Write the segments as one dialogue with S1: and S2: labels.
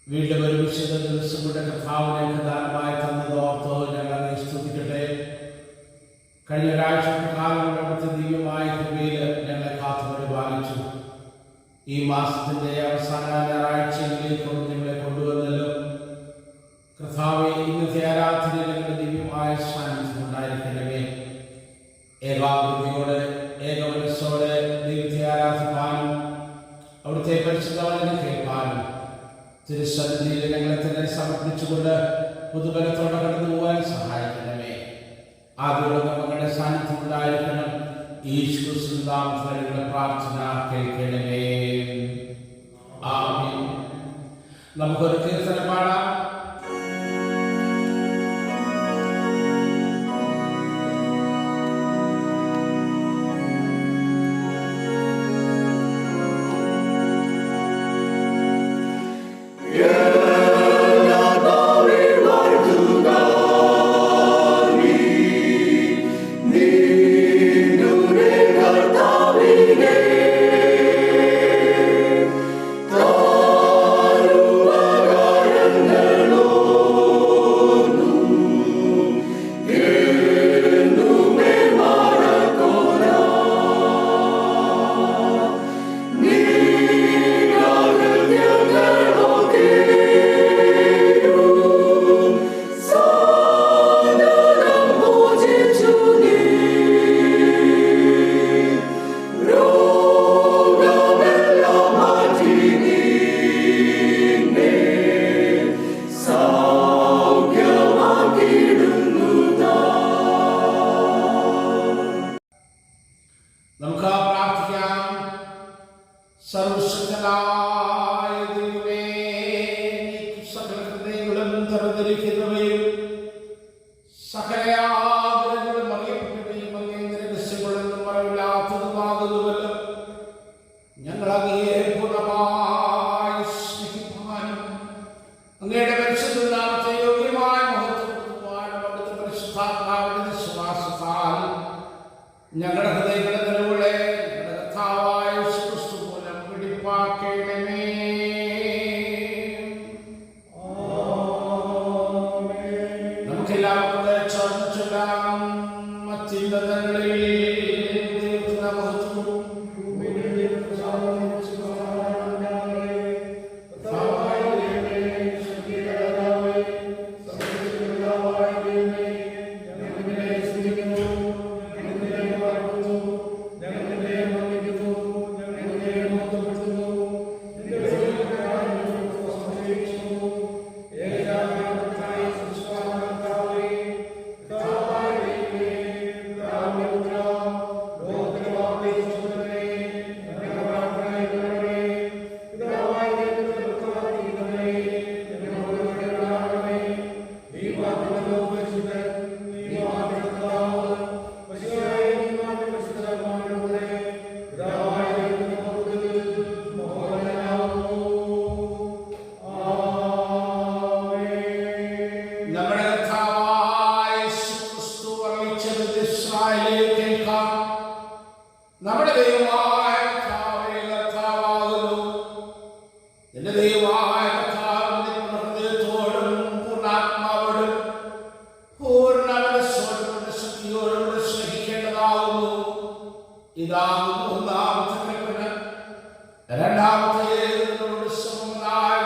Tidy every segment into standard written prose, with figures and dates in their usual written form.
S1: വീണ്ടും ഒരു വിശുദ്ധ ദിവസം കൂടെ കർത്താവിനെ ദാനമായി തന്നതോർത്ത് ഞങ്ങൾ സ്തുതിക്കട്ടെ. കഴിഞ്ഞ ഒരാഴ്ച കാലം അവിടുത്തെ ദിവ്യമായ കൃപയിൽ ഞങ്ങളെ കാത്തുപരിപാലിച്ചു. ഈ മാസത്തിന്റെ അവസാന ഞായറാഴ്ചയിലേക്ക് ഞങ്ങളെ കൊണ്ടുവന്നല്ലോ. കർത്താവെ, ഇന്നത്തെ ആരാധനയിൽ ഞങ്ങളുടെ ദിവ്യമായ സാന്നിധ്യം ഉണ്ടായിരിക്കണമേ. ഏകാഗ്രതയോടെ ഏകമനസ്സോടെ ദൈവത്തെ ആരാധിക്കാനും അവിടുത്തെ പരിശുദ്ധവചനം കേൾക്കാനും തിരുസന്നിധിയിൽ ഞങ്ങളെ തന്നെ സമർപ്പിച്ചുകൊണ്ട് പുതുബലത്തോടെ കടന്നു പോകാൻ സഹായിക്കണമേ. ആദ്യമുള്ള മകളുടെ സാന്നിധ്യം ഉണ്ടായിരിക്കണം. ഈശ്വരങ്ങളുടെ പ്രാർത്ഥന കേൾക്കണമേ. ആമേൻ. നമുക്കൊരു കീർത്തനം പാടാം. നമുക്ക് പ്രാർത്ഥിക്കാം. സർവശക്തനായ ദൈവമേ, സകല ഹൃദയങ്ങളും തരംതിരിക്കുന്നവയും സകല ആഗ്രഹങ്ങളും അറിയപ്പെട്ടവയും അങ്ങേന്റെ രഹസ്യങ്ങളൊന്നും മറവില്ലാത്തതുമാകുന്നുവല്ലോ. ഞങ്ങൾ അങ്ങയെ പൂർണ്ണമായി സ്നേഹിക്കുവാനും അങ്ങയുടെ പരിശുദ്ധ നാമത്തെ യോഗ്യമായ മഹത്വപ്പെടുത്തുവാനും അവിടുത്തെ പരിശുദ്ധാത്മാവിന്റെ വിശ്വാസത്താൽ ഞങ്ങളുടെ ഹൃദയങ്ങളെ നിലവിളെ കർത്താവായ യേശുക്രിസ്തു മൂലം പിടിപ്പാക്കണമേ. നമുക്കെല്ലാവർക്കും ചേർന്ന് ചൊല്ലാം. അത്യുന്നതങ്ങളിൽ ദൈവത്തിന്റെ മഹത്വവും നമ്മുടെ ദൈവമായ കർത്താവാകുന്നു. എന്റെ ദൈവമായ കർത്താവിന്റെ ഹൃദയത്തോടും പൂർണ്ണാത്മാവോടും പൂർണ്ണ മനസ്സോടും ശക്തിയോടും സ്നേഹിക്കേണ്ടതാകുന്നു. ഇതാകുന്നു ഒന്നാമത്തെ കൽപ്പന. രണ്ടാമത്തെ സമമായ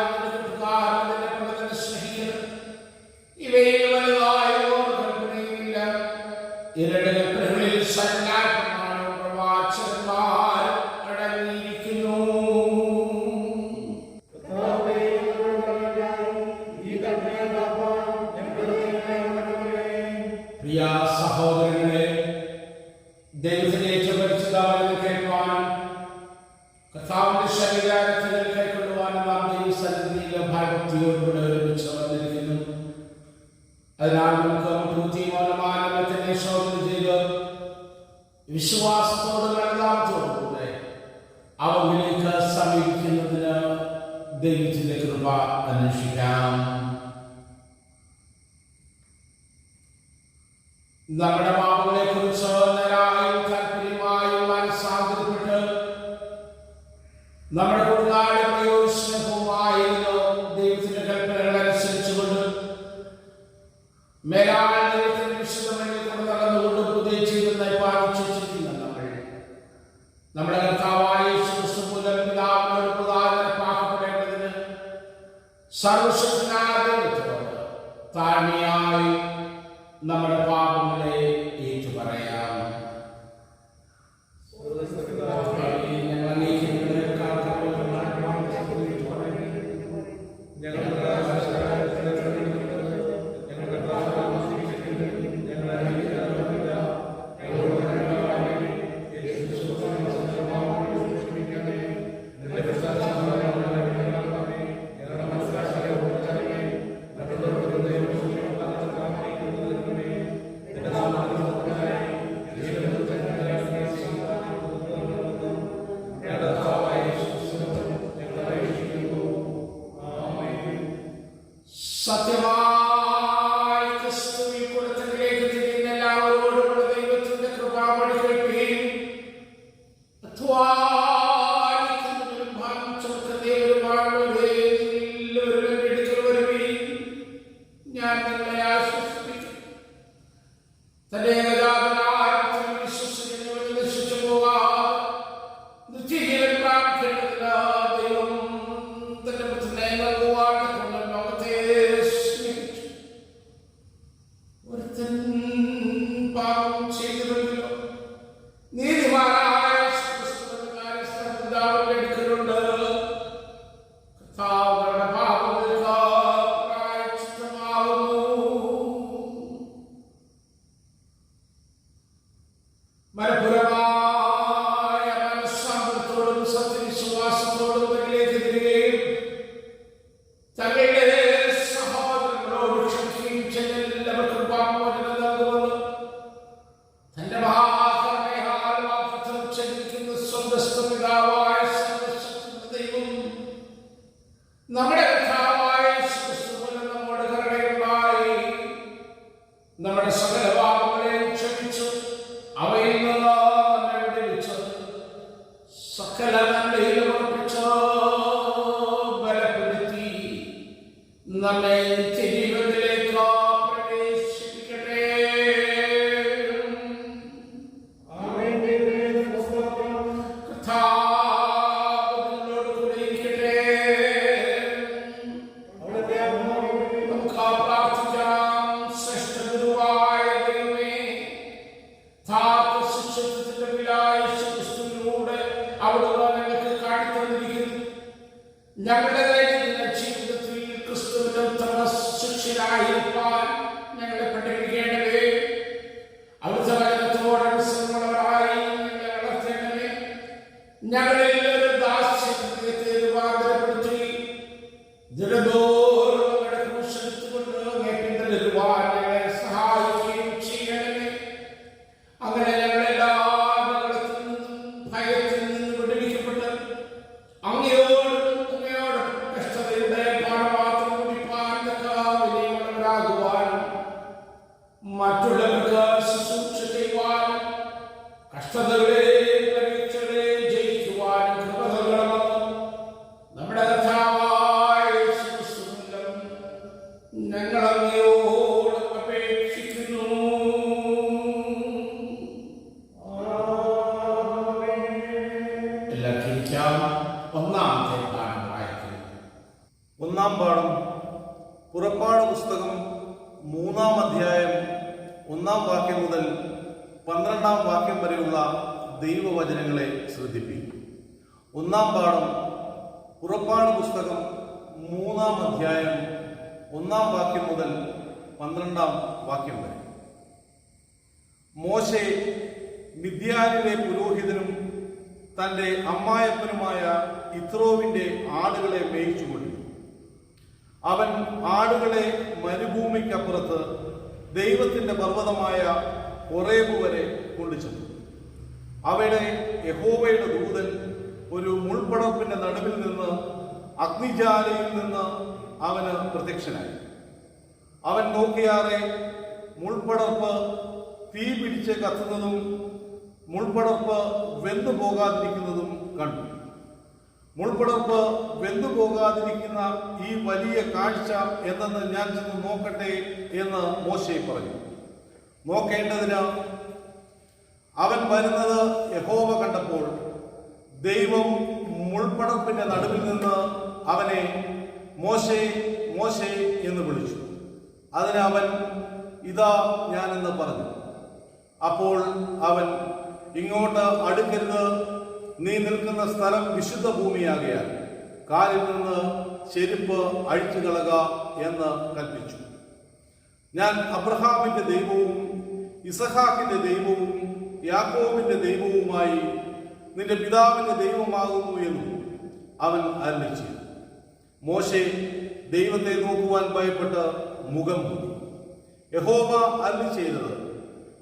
S1: സ്നേഹിക്കണം. ഇവയിൽ വലുതായ ഒരു കൽപ്പനയുമില്ല. ഇവരുടെ കൽപ്പനകളിൽ അടങ്ങിയിരിക്കുന്നു. പ്രിയ സഹോദരങ്ങളെ, ദൈവത്തിന്റെ പരിശുദ്ധവചനം കേൾക്കുവാനും കർത്താവിന്റെ ശരീരത്തിൽ കൈക്കൊള്ളുവാനും നാം ദൈവസന്നിധിയിലെ ഭയഭക്തിയോടുകൂടെ ഒരുമിച്ച് വന്നിരിക്കുന്നു. അതിനാൽ നമുക്ക് ബുദ്ധിമൂലമാനത്തെ ശോധന ചെയ്ത് വിശ്വാസത്തോടും അനുതാപത്തോടുകൂടെ അവനിലേക്ക് സമീപിക്കുന്നതിന് ദൈവത്തിന്റെ കൃപ അന്വേഷിക്കാം. നമ്മുടെ പാപങ്ങളെ കുറിച്ച് നേരായും താല്പര്യമായും മനസ്സാന്തരപ്പെട്ട് നമ്മുടെ കുടുംബായ സ്നേഹവുമായിരുന്നു ദൈവത്തിന്റെ കൽപ്പനകൾ അനുസരിച്ചുകൊണ്ട് മേലാൽ ദൈവത്തിന്റെ വിശുദ്ധമണിയിൽ കൊണ്ട് നടന്നുകൊണ്ട് പുതിയ ജീവിതം പാലിച്ചിരിക്കുന്ന നമ്മുടെ കർത്താവായ യേശുക്രിസ്തു മൂലം പിതാവിനോട് പ്രധാനപ്പെടേണ്ടതിന് സർവശക്തനായ ദൈവത്തോട് താഴ്മയായി നമ്മുടെ പാപങ്ങളെ ഏറ്റുപറയാം. സത്യമായി ക്രിസ്തുവിൽ കൊടുത്തതിലേക്ക് തിരിയുന്ന എല്ലാവരോടുമുള്ള ദൈവത്തിന്റെ കൃപാമഴ കേൾക്കുകയും അധ്വാനിക്കുന്നവരും ഭാരം ചുമക്കുന്നവരുമായുള്ളവരും എടുക്കൽ വരുകയും ഞാൻ നിങ്ങളെ ആശ്വസിപ്പിക്കും. തന്റെ ഏകജാതനായ വിശ്വസിക്കുന്നവരും നശിച്ചു പോകാം നിത്യജീവൻ പ്രാപിക്കേണ്ടതിന് ദൈവം തന്റെ പുത്രനെ നൽകുവാൻ പാപം ചെയ്തിരുന്നല്ലോ. നീതിമാനായ എടുക്കലുണ്ട്. കർത്താവിന്റെ പാപങ്ങൾക്ക് പ്രായശ്ചിത്തമാകുന്നു. മനഃപൂർവമായ മനസ്സാന്തരത്തോടും സത്യവിശ്വാസത്തോടും അവരിലേക്ക് തിരികെയും തങ്ങളുടെ സഹോദരങ്ങളോട് ക്ഷമിക്കുകയും ചെല്ലെല്ലാവർക്കും പാപമോചനം നൽകുമെന്ന് തന്റെ മഹാകരുണയാൽ വാഗ്ദത്തം ചെയ്തിരിക്കുന്ന സ്വന്തസ്ഥ പിതാവായ സർവശക്തനായ ദൈവം നമ്മുടെ കർത്താവായ യേശുക്രിസ്തു മൂലം നമ്മുടെ കരുണയുണ്ടായി നമ്മുടെ സകല പാപങ്ങളെയും ക്ഷമിച്ചു അവയിൽ നിന്ന് നമ്മെ വിടുവിച്ചു സകല നന്മയിലും ഉറപ്പിച്ചു ബലപ്പെടുത്തി നമ്മെ നിത്യജീവനിലേക്ക് പ്രവേശിപ്പിക്കട്ടെ. കർത്താവിനോട് കൂടെ ഇരിക്കട്ടെ. നമുക്ക് പ്രാർത്ഥിക്കാം. ശ്രേഷ്ഠ ഗുരുവായ ദൈവമേ, ശിക്ഷത്തിന്റെ പിതാവായ യേശുക്രിസ്തുവിലൂടെ അവിടുന്ന് ഞങ്ങൾക്ക് കാണിത്തന്നിരിക്കുന്നു. ഞങ്ങളുടെ ജീവിതത്തിൽ ക്രിസ്തുവിന്റെ ഉത്തമ ശിഷ്യരായിരിക്കാൻ ഞങ്ങളെ പഠിപ്പിക്കേണ്ടവേ. അവിടുത്തെ വചനത്തോടനുസരണമുള്ളവരായി ഞങ്ങളെ വളർത്തേണ്ടവേ. ഞങ്ങളിൽ ഒരു ദാസ്യത്തെ രൂപാന്തരപ്പെടുത്തി ദൃഢതോറും ഞങ്ങളുടെ ക്രൂശെടുത്തുകൊണ്ട് പിന്തുടരുവാൻ ഞങ്ങളെ സഹായിക്കുകയും ചെയ്യണമേ. അങ്ങനെ ഞങ്ങളെല്ലാം ഞങ്ങളിൽ നിന്നും ഭയത്തിൽ നിന്ന് വിടുവിക്കപ്പെട്ട് അങ്ങയോടും കഷ്ടതയുടെ പാഠപാത്രം കുടിപ്പാൻ വിനയമുള്ളവരാകുവാനും മറ്റുള്ളവർക്ക് ശുശ്രൂഷ ചെയ്യുവാനും കഷ്ടതകളെ പരീക്ഷകളെ ജയിക്കുവാനും കൃപ നൽകണമെന്ന് നമ്മുടെ കർത്താവായ യേശുക്രിസ്തു മൂലം ഞങ്ങൾ അങ്ങയോട് അപേക്ഷിക്കുന്നു. ഒന്നാമത്തെ പാഠം വായിക്കുന്നു.
S2: ഒന്നാം പാഠം പുറപ്പാട് പുസ്തകം 3-ാം അധ്യായം 1-ാം വാക്യം മുതൽ 12-ാം വാക്യം വരെയുള്ള ദൈവവചനങ്ങളെ ശ്രദ്ധിപ്പിക്കും. ഒന്നാം പാഠം പുറപ്പാട് പുസ്തകം 3-ാം അധ്യായം 1-ാം വാക്യം മുതൽ 12-ാം വാക്യം വരെ. മോശെ മിദ്യാനിലെ പുരോഹിതനും തന്റെ അമ്മായപ്പനുമായ യിത്രോവിന്റെ ആടുകളെ മേയിച്ചുകൊണ്ടു. അവൻ ആടുകളെ മരുഭൂമിക്കപ്പുറത്ത് ദൈവത്തിന്റെ പർവ്വതമായ ഹോറേബ് വരെ കൊണ്ടുചെന്നു. അവിടെ യഹോവയുടെ ദൂതൻ ഒരു മുൾപടർപ്പിന്റെ നടുവിൽ നിന്ന് അഗ്നിജ്വാലയിൽ നിന്ന് അവന് പ്രത്യക്ഷനായി. അവൻ നോക്കിയാറെ മുൾപടർപ്പ് തീ പിടിച്ച് കത്തുന്നതും മുൾപടർപ്പ് വെന്തു പോകാതിരിക്കുന്നതും കണ്ടു. മുൾപടർപ്പ് വെന്തുപോകാതിരിക്കുന്ന ഈ വലിയ കാഴ്ച എന്തെന്ന് ഞാൻ ചെന്ന് നോക്കട്ടെ എന്ന് മോശെ പറഞ്ഞു. നോക്കേണ്ടതിന് അവൻ വരുന്നത് യഹോവ കണ്ടപ്പോൾ ദൈവം മുൾപടർപ്പിന്റെ നടുവിൽ നിന്ന് അവനെ മോശെ മോശെ എന്ന് വിളിച്ചു. അതിന് അവൻ ഇതാ ഞാനെന്ന് പറഞ്ഞു. അപ്പോൾ അവൻ ഇങ്ങോട്ട് അടുക്കരുത്, നീ നിൽക്കുന്ന സ്ഥലം വിശുദ്ധ ഭൂമിയാകയാൽ കാലിൽ നിന്ന് ചെരുപ്പ് അഴിച്ചു കളക എന്ന് കൽപ്പിച്ചു. ഞാൻ അബ്രഹാമിന്റെ ദൈവവും ഇസഹാക്കിന്റെ ദൈവവും യാക്കോബിന്റെ ദൈവവുമായി നിന്റെ പിതാവിന്റെ ദൈവമാകുന്നു എന്നും അവൻ അരുളിച്ചു. മോശെ ദൈവത്തെ നോക്കുവാൻ ഭയപ്പെട്ട് മുഖം മൂടി. യഹോവ അരുളി ചെയ്തത്,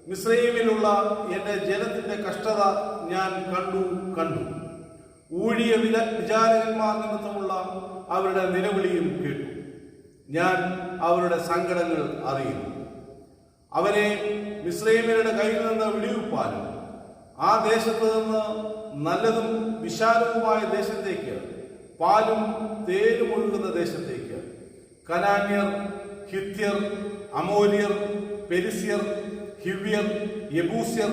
S2: മിസ്രയീമിലുള്ള എന്റെ ജനത്തിന്റെ കഷ്ടത ഞാൻ കണ്ടു. ഊഴിയ വിചാരകന്മാർ നിമിത്തമുള്ള അവരുടെ നിലവിളിയും കേട്ടു. ഞാൻ അവരുടെ സങ്കടങ്ങൾ അറിയുന്നു. അവരെ മിസ്രയീമ്യരുടെ കയ്യിൽ നിന്ന് വിടുവിപ്പാനും ആ ദേശത്ത് നിന്ന് നല്ലതും വിശാലവുമായ ദേശത്തേക്ക്, പാലും തേനും ഒഴുകുന്ന ദേശത്തേക്ക്, കനാന്യർ, ഹിത്യർ, അമോര്യർ, പെരിസ്യർ, ഹിവ്യർ, യെബൂസ്യർ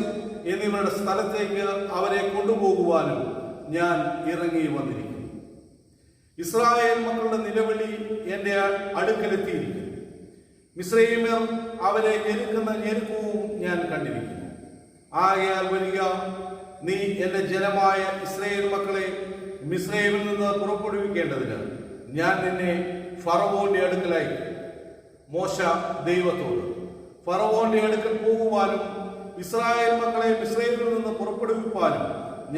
S2: എന്നിവരുടെ സ്ഥലത്തേക്ക് അവരെ കൊണ്ടുപോകുവാനും ഞാൻ ഇറങ്ങി വന്നിരിക്കുന്നു. ഇസ്രായേൽ മക്കളുടെ നിലവിളി എന്റെ അടുക്കലെത്തിയിരിക്കുന്നു. മിസ്രയീമ്യർ അവരെ ഞെരുക്കുന്ന ഞെരുക്കവും ഞാൻ കണ്ടിരിക്കുന്നു. ആകയാൽ വരിക, നീ എന്റെ ജനമായ ഇസ്രായേൽ മക്കളെ മിസ്രയീമിൽ നിന്ന് പുറപ്പെടുവിക്കേണ്ടതിന് ഞാൻ നിന്നെ ഫറവോന്റെ അടുക്കലായി. മോശ ദൈവത്തോട്, ഫറവോന്റെ അടുക്കൽ പോകുവാനും ഇസ്രായേൽ മക്കളെ മിസ്രയീമിൽ നിന്ന് പുറപ്പെടുവിപ്പാനും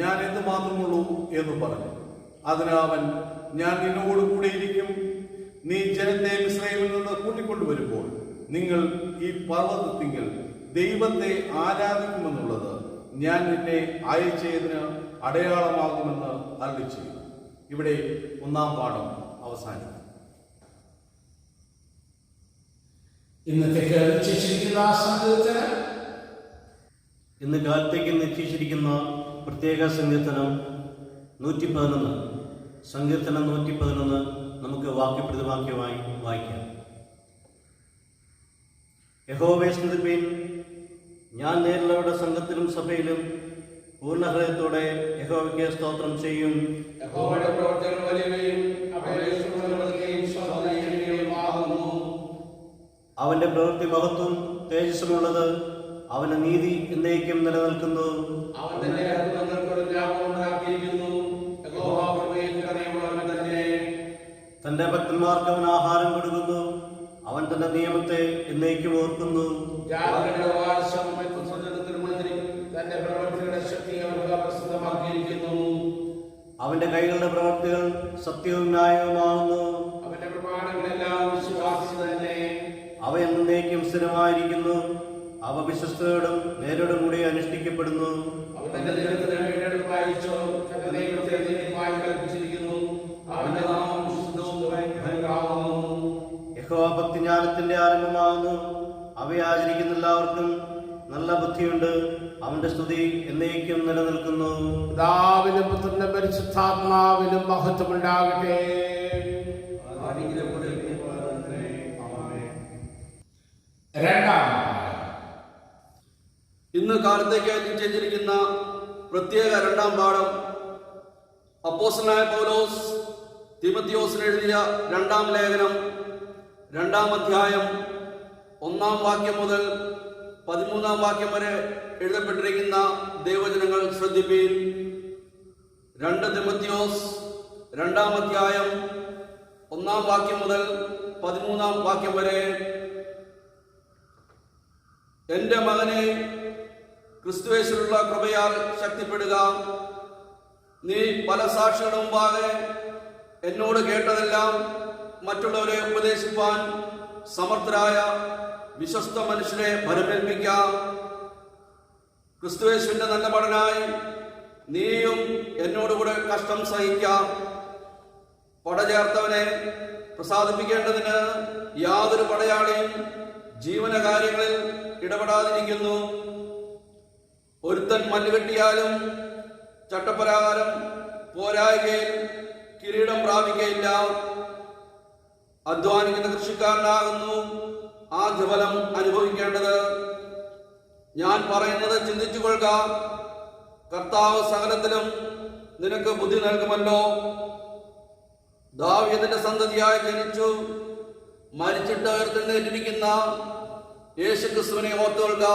S2: ഞാൻ എന്തുമാത്രമുള്ളൂ എന്ന് പറഞ്ഞു. അതിന് അവൻ, ഞാൻ നിന്നോട് കൂടെ ഇരിക്കും. നീ ജനത്തെ മിസ്രയീമിൽ നിന്ന് കൂട്ടിക്കൊണ്ടുവരുമ്പോൾ നിങ്ങൾ ഈ പർവ്വതത്തിങ്കൽ ദൈവത്തെ ആരാധിക്കുമെന്നുള്ളത് ഞാൻ നിന്നെ അയച്ചതിന് അടയാളമാകുമെന്ന് അരുളിച്ചു. ഇവിടെ ഒന്നാം പാഠം അവസാനിക്കും.
S1: ഇന്നത്തേക്ക് നിശ്ചയിച്ചിരിക്കുന്ന സങ്കീർത്തനം,
S3: ഇന്ന് കാലത്തേക്ക് നിശ്ചയിച്ചിരിക്കുന്ന പ്രത്യേക സങ്കീർത്തനം 111. സങ്കീർത്തനം 111 നമുക്ക് വാക്യപ്രതിവാക്യമായി വായിക്കാം. യഹോവയെ സ്തുതിപ്പിൻ, ഞാൻ നേരിലുള്ളവരുടെ സംഘത്തിലും സഭയിലും പൂർണ്ണഹൃദയത്തോടെ യഹോവയ്ക്ക് സ്തോത്രം ചെയ്യും.
S1: യഹോവയുടെ പ്രവർത്തനങ്ങൾ വലിയവയും അവയുടെ ശ്രമങ്ങളൊക്കെയും സ്വാധീനമാകുന്നു.
S3: അവന്റെ പ്രവൃത്തി മഹത്വം തേജസ്സുമുള്ളത്, അവന്റെ നീതി എന്നേക്കും നിലനിൽക്കുന്നു.
S1: അവൻ തന്റെ അത്ഭുതങ്ങൾക്ക് ജ്ഞാപകം ഉണ്ടാക്കിയിരിക്കുന്നു. യഹോവ കൃപയിൽ കരുണയുള്ളവൻ തന്നെ.
S3: തന്റെ ഭക്തന്മാർക്ക് അവൻ ആഹാരം കൊടുക്കുന്നു. അവൻ തന്റെ നിയമത്തെ എന്നേക്കും ഓർക്കുന്നു.
S1: ജാതികളുടെ വാസം തന്റെ പ്രവർത്തികളുടെ ശക്തി അവർക്ക് പ്രസിദ്ധമാക്കിയിരിക്കുന്നു.
S3: അവന്റെ കൈകളുടെ പ്രവർത്തികൾ സത്യവും ന്യായവുമാകുന്നു.
S1: അവന്റെ പ്രമാണങ്ങളെല്ലാം വിശ്വാസി തന്നെ.
S3: അവ എന്നേക്കും സ്ഥിരമായിരിക്കുന്നു. അവ വിശ്വസ്തയോടും നേരോടും കൂടി അനുഷ്ഠിക്കപ്പെടുന്നു.
S1: അവൻ തന്റെ ദൈവത്തിന് വീണ്ടെടുപ്പ് അയച്ചു. തന്റെ ദൈവത്തെ നീതിമായി കൽപ്പിച്ചിരിക്കുന്നു. അവന്റെ നാമം വിശുദ്ധവും ഭയങ്കരമാകുന്നു.
S3: യഹോവ ഭക്തി ജ്ഞാനത്തിന്റെ ആരംഭമാകുന്നു. അവയെ ആചരിക്കുന്ന എല്ലാവർക്കും നല്ല ബുദ്ധിയുണ്ട്. അവന്റെ സ്തുതി എന്നേക്കും നിലനിൽക്കുന്നു.
S1: പിതാവിനും പുത്രനും പരിശുദ്ധാത്മാവിനും മഹത്വമുണ്ടാകട്ടെ. രണ്ടാം
S4: ഇന്ന് കാലത്തേക്ക് നിശ്ചയിച്ചിരിക്കുന്ന പ്രത്യേക രണ്ടാം പാഠം അപ്പോസ്തലനായ പൗലോസ് തീമോഥെയോസിന് എഴുതിയ രണ്ടാം ലേഖനം 2-ാം അധ്യായം 1-ാം വാക്യം മുതൽ 13-ാം വാക്യം വരെ എഴുതപ്പെട്ടിരിക്കുന്ന ദൈവവചനങ്ങൾ ശ്രദ്ധിപ്പീൻ. 2 തീമോഥെയോസ് 2-ാം അധ്യായം 1-ാം വാക്യം മുതൽ 13-ാം വാക്യം വരെ. എന്റെ മകനെ, ക്രിസ്തുയേശുവിലുള്ള കൃപയാൽ ശക്തിപ്പെടുക. നീ പല സാക്ഷികളുടെ മുമ്പാകെ എന്നോട് കേട്ടതെല്ലാം മറ്റുള്ളവരെ ഉപദേശിപ്പാൻ സമർത്ഥരായ വിശ്വസ്ത മനുഷ്യരെ ഭരമേൽപ്പിക്കാം. ക്രിസ്തുയേശുവിന്റെ നല്ല പഠനായി നീയും എന്നോടുകൂടെ കഷ്ടം സഹിക്കാം. പടചേർത്തവനെ പ്രസാദിപ്പിക്കേണ്ടതിന് യാതൊരു പടയാളിയും ജീവനകാര്യങ്ങളിൽ ഇടപെടാതിരിക്കുന്നു. ഒരുത്തൻ മല്ലുകെട്ടിയാലും ചട്ടപ്രകാരം പോരായ്കയിൽ കിരീടം പ്രാപിക്കയില്ല. അധ്വാനിക്കുന്ന കൃഷിക്കാരനാകുന്നു ആദ്യഫലം അനുഭവിക്കേണ്ടത്. ഞാൻ പറയുന്നത് ചിന്തിച്ചു കൊള്ളുക. കർത്താവ് സകലത്തിലും നിനക്ക് ബുദ്ധി നൽകുമല്ലോ. ദാവീദിന്റെ സന്തതിയായി ജനിച്ചു മരിച്ചിട്ട് ഉയർത്തെഴുന്നേറ്റിരിക്കുന്ന യേശുക്രിസ്തുവിനെ ഓർത്തുകൊള്ളുക.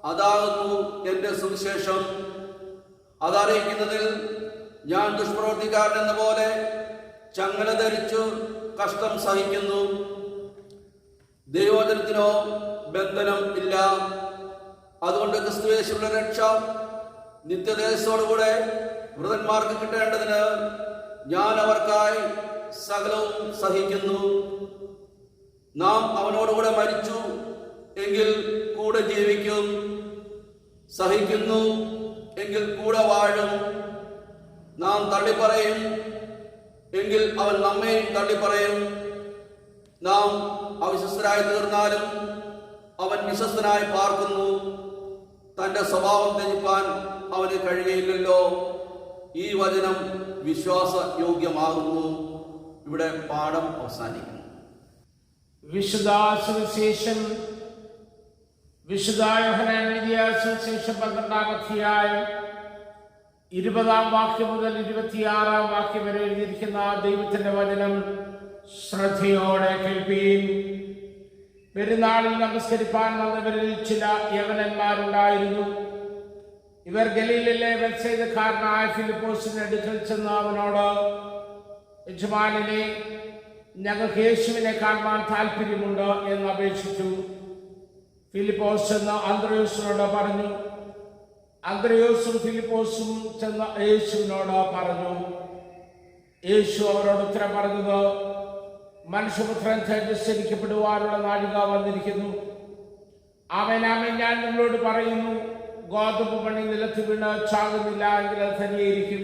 S4: അതാകുന്നു എന്റെ സുവിശേഷം. അതറിയിക്കുന്നതിൽ ഞാൻ ദുഷ്പ്രവർത്തിക്കാരൻ എന്ന പോലെ ചങ്ങല ധരിച്ചു കഷ്ടം സഹിക്കുന്നു. ദൈവവചനത്തിനോ ബന്ധനം ഇല്ല. അതുകൊണ്ട് ക്രിസ്തുയേശുവിന്റെ രക്ഷ നിത്യദേശത്തോടുകൂടെ വൃതന്മാർക്ക് കിട്ടേണ്ടതിന് ഞാൻ അവർക്കായി സകലവും സഹിക്കുന്നു. നാം അവനോടുകൂടെ മരിച്ചു എങ്കിൽ കൂടെ ജീവിക്കും, സഹിക്കുന്നു എങ്കിൽ കൂടെ വാഴും. നാം തള്ളിപ്പറയും എങ്കിൽ അവൻ നമ്മെയും തള്ളിപ്പറയും. നാം അവിശ്വസ്തരായി തീർന്നാലും അവൻ വിശ്വസ്തനായി പാർക്കുന്നു. തന്റെ സ്വഭാവം ത്യജിപ്പാൻ അവന് കഴിയുകയില്ലല്ലോ. ഈ വചനം വിശ്വാസയോഗ്യമാകുന്നു. ഇവിടെ പാഠം അവസാനിക്കുന്നു.
S5: വിശുദ്ധ സുവിശേഷം വിശുദ്ധ യോഹന്നാൻ എഴുതിയ സുവിശേഷം 12-ാം അധ്യായം 20-ാം വാക്യം മുതൽ 26-ാം വാക്യം വരെ എഴുതിയിരിക്കുന്ന ദൈവത്തിന്റെ വചനം ശ്രദ്ധയോടെ കേൾപ്പീൻ. പെരുന്നാളിൽ നമസ്കരിപ്പാൻ വന്നവരിൽ ചില യവനന്മാരുണ്ടായിരുന്നു. ഇവർ ഗലീലിലെ ബേത്സയിദക്കാരനായ ഫിലിപ്പോസിന്റെ അടുക്കൽ ചെന്ന് അവനോട്, യജമാനനെ, ഞങ്ങൾക്ക് യേശുവിനെ കാണുവാൻ താല്പര്യമുണ്ട് എന്ന് അപേക്ഷിച്ചു. ഫിലിപ്പോസ് ചെന്ന് അന്ത്രയോസിനോട് പറഞ്ഞു. അന്ത്രയോസും ഫിലിപ്പോസും ചെന്ന് യേശുവിനോട് പറഞ്ഞു. യേശു അവരോട് ഉത്തരം പറഞ്ഞത്, മനുഷ്യപുത്രൻ തേജസ്കരിക്കപ്പെടുവാനുള്ള നാഴിക വന്നിരിക്കുന്നു. ആമേൻ ആമേൻ ഞാൻ നിങ്ങളോട് പറയുന്നു, ഗോതമ്പ് മണി നിലത്ത് വീണ് ചാകുന്നില്ല എങ്കിൽ അത് തന്നെയായിരിക്കും.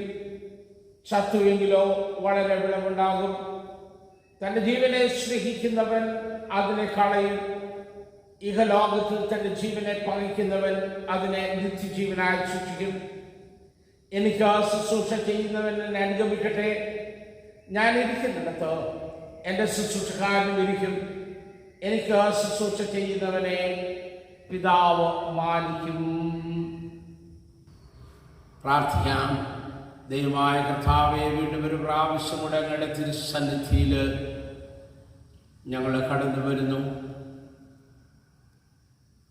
S5: ചത്തുവെങ്കിലോ വളരെ വിളവുണ്ടാകും. തന്റെ ജീവനെ സ്നേഹിക്കുന്നവൻ അതിനെ കളയും. ഇഹലോകത്തിൽ തന്റെ ജീവനെ പകയ്ക്കുന്നവൻ അതിനെ നിത്യജീവനായി സൂക്ഷിക്കും. എനിക്ക് ശുശ്രൂഷ ചെയ്യുന്നവൻ എന്നെ അനുഗമിക്കട്ടെ. ഞാൻ ഇരിക്കുന്നിടത്ത് എൻ്റെ ശുശ്രൂഷക്കാരനും ഇരിക്കും. എനിക്ക് ശുശ്രൂഷ ചെയ്യുന്നവനെ പിതാവ് മാനിക്കും. പ്രാർത്ഥിക്കാം. ദൈവമായ കർത്താവേ, വീണ്ടും ഒരു പ്രാവശ്യം കൂടെ അങ്ങയുടെ തിരുസന്നിധിയിൽ ഞങ്ങൾ കടന്നു വരുന്നു.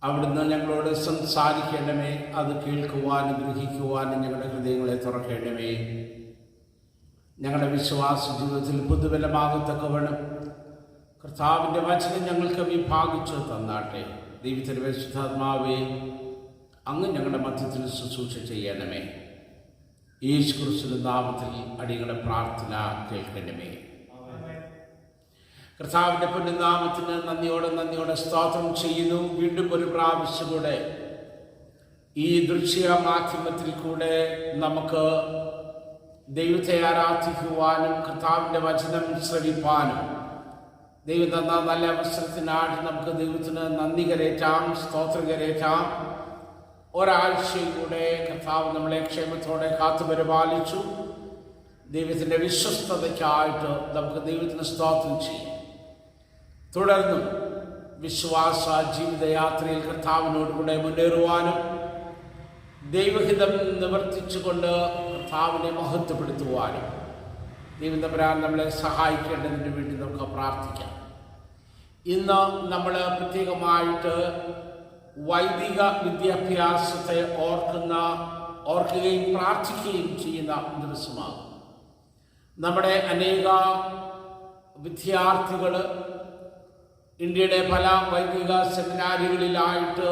S5: അവിടുന്ന് ഞങ്ങളോട് സംസാരിക്കണമേ. അത് കേൾക്കുവാനും ഗ്രഹിക്കുവാനും ഞങ്ങളുടെ ഹൃദയങ്ങളെ തുറക്കണമേ. ഞങ്ങളുടെ വിശ്വാസ ജീവിതത്തിൽ പുതുബലമാകത്തക്കവണ്ണം കർത്താവിൻ്റെ വചനം ഞങ്ങൾക്ക് വിഭാഗിച്ചു തന്നാട്ടെ. ദൈവത്തിൻ്റെ പരിശുദ്ധാത്മാവേ, അങ്ങ് ഞങ്ങളുടെ മധ്യത്തിൽ ശുശ്രൂഷ ചെയ്യണമേ. യേശു ക്രിസ്തുവിന്റെ നാമത്തിൽ അടിയങ്ങളുടെ പ്രാർത്ഥന കേൾക്കണമേ. കർത്താവിൻ്റെ പുണ്യനാമത്തിന് നന്ദിയോടെ സ്തോത്രം ചെയ്യുന്നു. വീണ്ടും ഒരു പ്രാവശ്യം കൂടെ ഈ ദൃശ്യ മാധ്യമത്തിൽ കൂടെ നമുക്ക് ദൈവത്തെ ആരാധിക്കുവാനും കർത്താവിൻ്റെ വചനം ശ്രവിപ്പാനും ദൈവം തന്ന നല്ല അവസരത്തിനായിട്ട് നമുക്ക് ദൈവത്തിന് നന്ദി കരേറ്റാം, സ്തോത്രം കരേറ്റാം. ഒരാഴ്ചയും കൂടെ കർത്താവ് നമ്മളെ ക്ഷേമത്തോടെ കാത്തു പരിപാലിച്ചു. ദൈവത്തിൻ്റെ വിശ്വസ്തതയ്ക്കായിട്ട് നമുക്ക് ദൈവത്തിന് സ്തോത്രം ചെയ്യും. തുടർന്നും വിശ്വാസ ജീവിതയാത്രയിൽ കർത്താവിനോടുകൂടെ മുന്നേറുവാനും ദൈവഹിതം നിവർത്തിച്ചുകൊണ്ട് കർത്താവിനെ മഹത്വപ്പെടുത്തുവാനും ദൈവം തമ്പുരാൻ നമ്മളെ സഹായിക്കേണ്ടതിന് വേണ്ടി നമുക്ക് പ്രാർത്ഥിക്കാം. ഇന്ന് നമ്മൾ പ്രത്യേകമായിട്ട് വൈദിക വിദ്യാഭ്യാസത്തെ ഓർക്കുകയും പ്രാർത്ഥിക്കുകയും ചെയ്യുന്ന ദിവസമാണ്. നമ്മുടെ അനേക വിദ്യാർത്ഥികൾ ഇന്ത്യയുടെ പല വൈദിക സെമിനാരികളിലായിട്ട്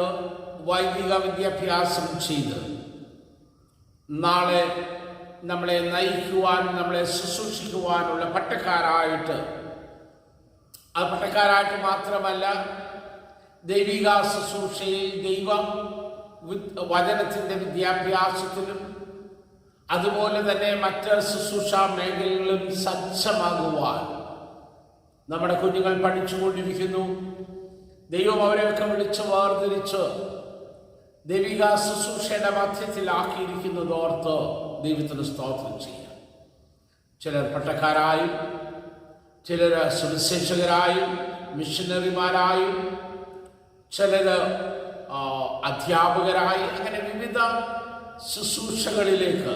S5: വൈദിക വിദ്യാഭ്യാസം ചെയ്ത് നാളെ നമ്മളെ നയിക്കുവാൻ, നമ്മളെ ശുശ്രൂഷിക്കുവാനുള്ള പട്ടക്കാരായിട്ട്, അത് പട്ടക്കാരായിട്ട് മാത്രമല്ല ദൈവിക ശുശ്രൂഷയിൽ ദൈവ വചനത്തിൻ്റെ വിദ്യാഭ്യാസത്തിലും അതുപോലെ തന്നെ മറ്റ് ശുശ്രൂഷാ മേഖലകളിലും സജ്ജമാകുവാൻ നമ്മുടെ കുഞ്ഞുങ്ങൾ പഠിച്ചുകൊണ്ടിരിക്കുന്നു. ദൈവം അവരെയൊക്കെ വിളിച്ച് വേർതിരിച്ച് ദൈവിക ശുശ്രൂഷയുടെ മധ്യത്തിലാക്കിയിരിക്കുന്നതോർത്ത് ദൈവത്തിന് സ്തോത്രം ചെയ്യാം. ചിലർ പട്ടക്കാരായും, ചിലർ സുവിശേഷകരായും, മിഷനറിമാരായും, ചിലർ അധ്യാപകരായി, അങ്ങനെ വിവിധ ശുശ്രൂഷകളിലേക്ക്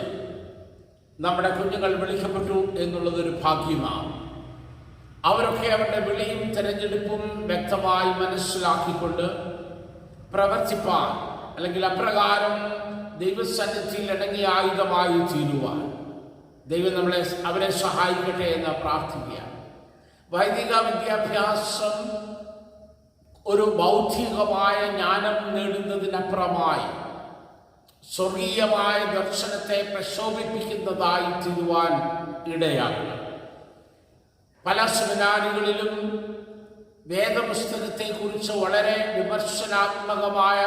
S5: നമ്മുടെ കുഞ്ഞുങ്ങൾ വിളിക്കപ്പെട്ടു എന്നുള്ളതൊരു ഭാഗ്യമാണ്. അവരൊക്കെ അവരുടെ വിളിയും തിരഞ്ഞെടുപ്പും വ്യക്തമായി മനസ്സിലാക്കിക്കൊണ്ട് പ്രവർത്തിപ്പാൻ, അല്ലെങ്കിൽ അപ്രകാരം ദൈവസന്നിധിയിൽ ഇണങ്ങിയ ആയുധമായി തീരുവാൻ ദൈവം അവരെ സഹായിക്കട്ടെ എന്ന് പ്രാർത്ഥിക്കുക. വൈദിക വിദ്യാഭ്യാസം ഒരു ബൗദ്ധികമായ ജ്ഞാനം നേടുന്നതിനപ്പുറമായി സ്വർഗീയമായ ദർശനത്തെ പ്രശോഭിപ്പിക്കുന്നതായി തീരുവാൻ ഇടയാകണം. പല സെമിനാറുകളിലും വേദപുസ്തകത്തെക്കുറിച്ച് വളരെ വിമർശനാത്മകമായ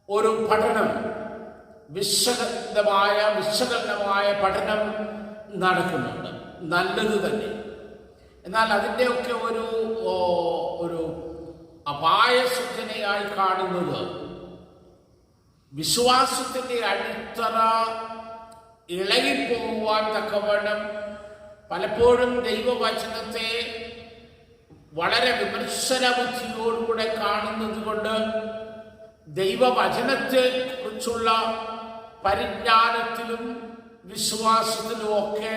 S5: ഒരു പഠനം, വിശകലനമായ പഠനം നടക്കുന്നുണ്ട്. നല്ലത് തന്നെ. എന്നാൽ അതിൻ്റെയൊക്കെ ഒരു അപായ സൂചനയായി കാണുന്നത് വിശ്വാസത്തിൻ്റെ അടിത്തറ ഇളകിപ്പോകുവാൻ തക്കവണ്ണം പലപ്പോഴും ദൈവവചനത്തെ വളരെ വിമർശന ബുദ്ധിയോടുകൂടെ കാണുന്നത് കൊണ്ട് ദൈവവചനത്തെ കുറിച്ചുള്ള പരിജ്ഞാനത്തിലും വിശ്വാസത്തിലും ഒക്കെ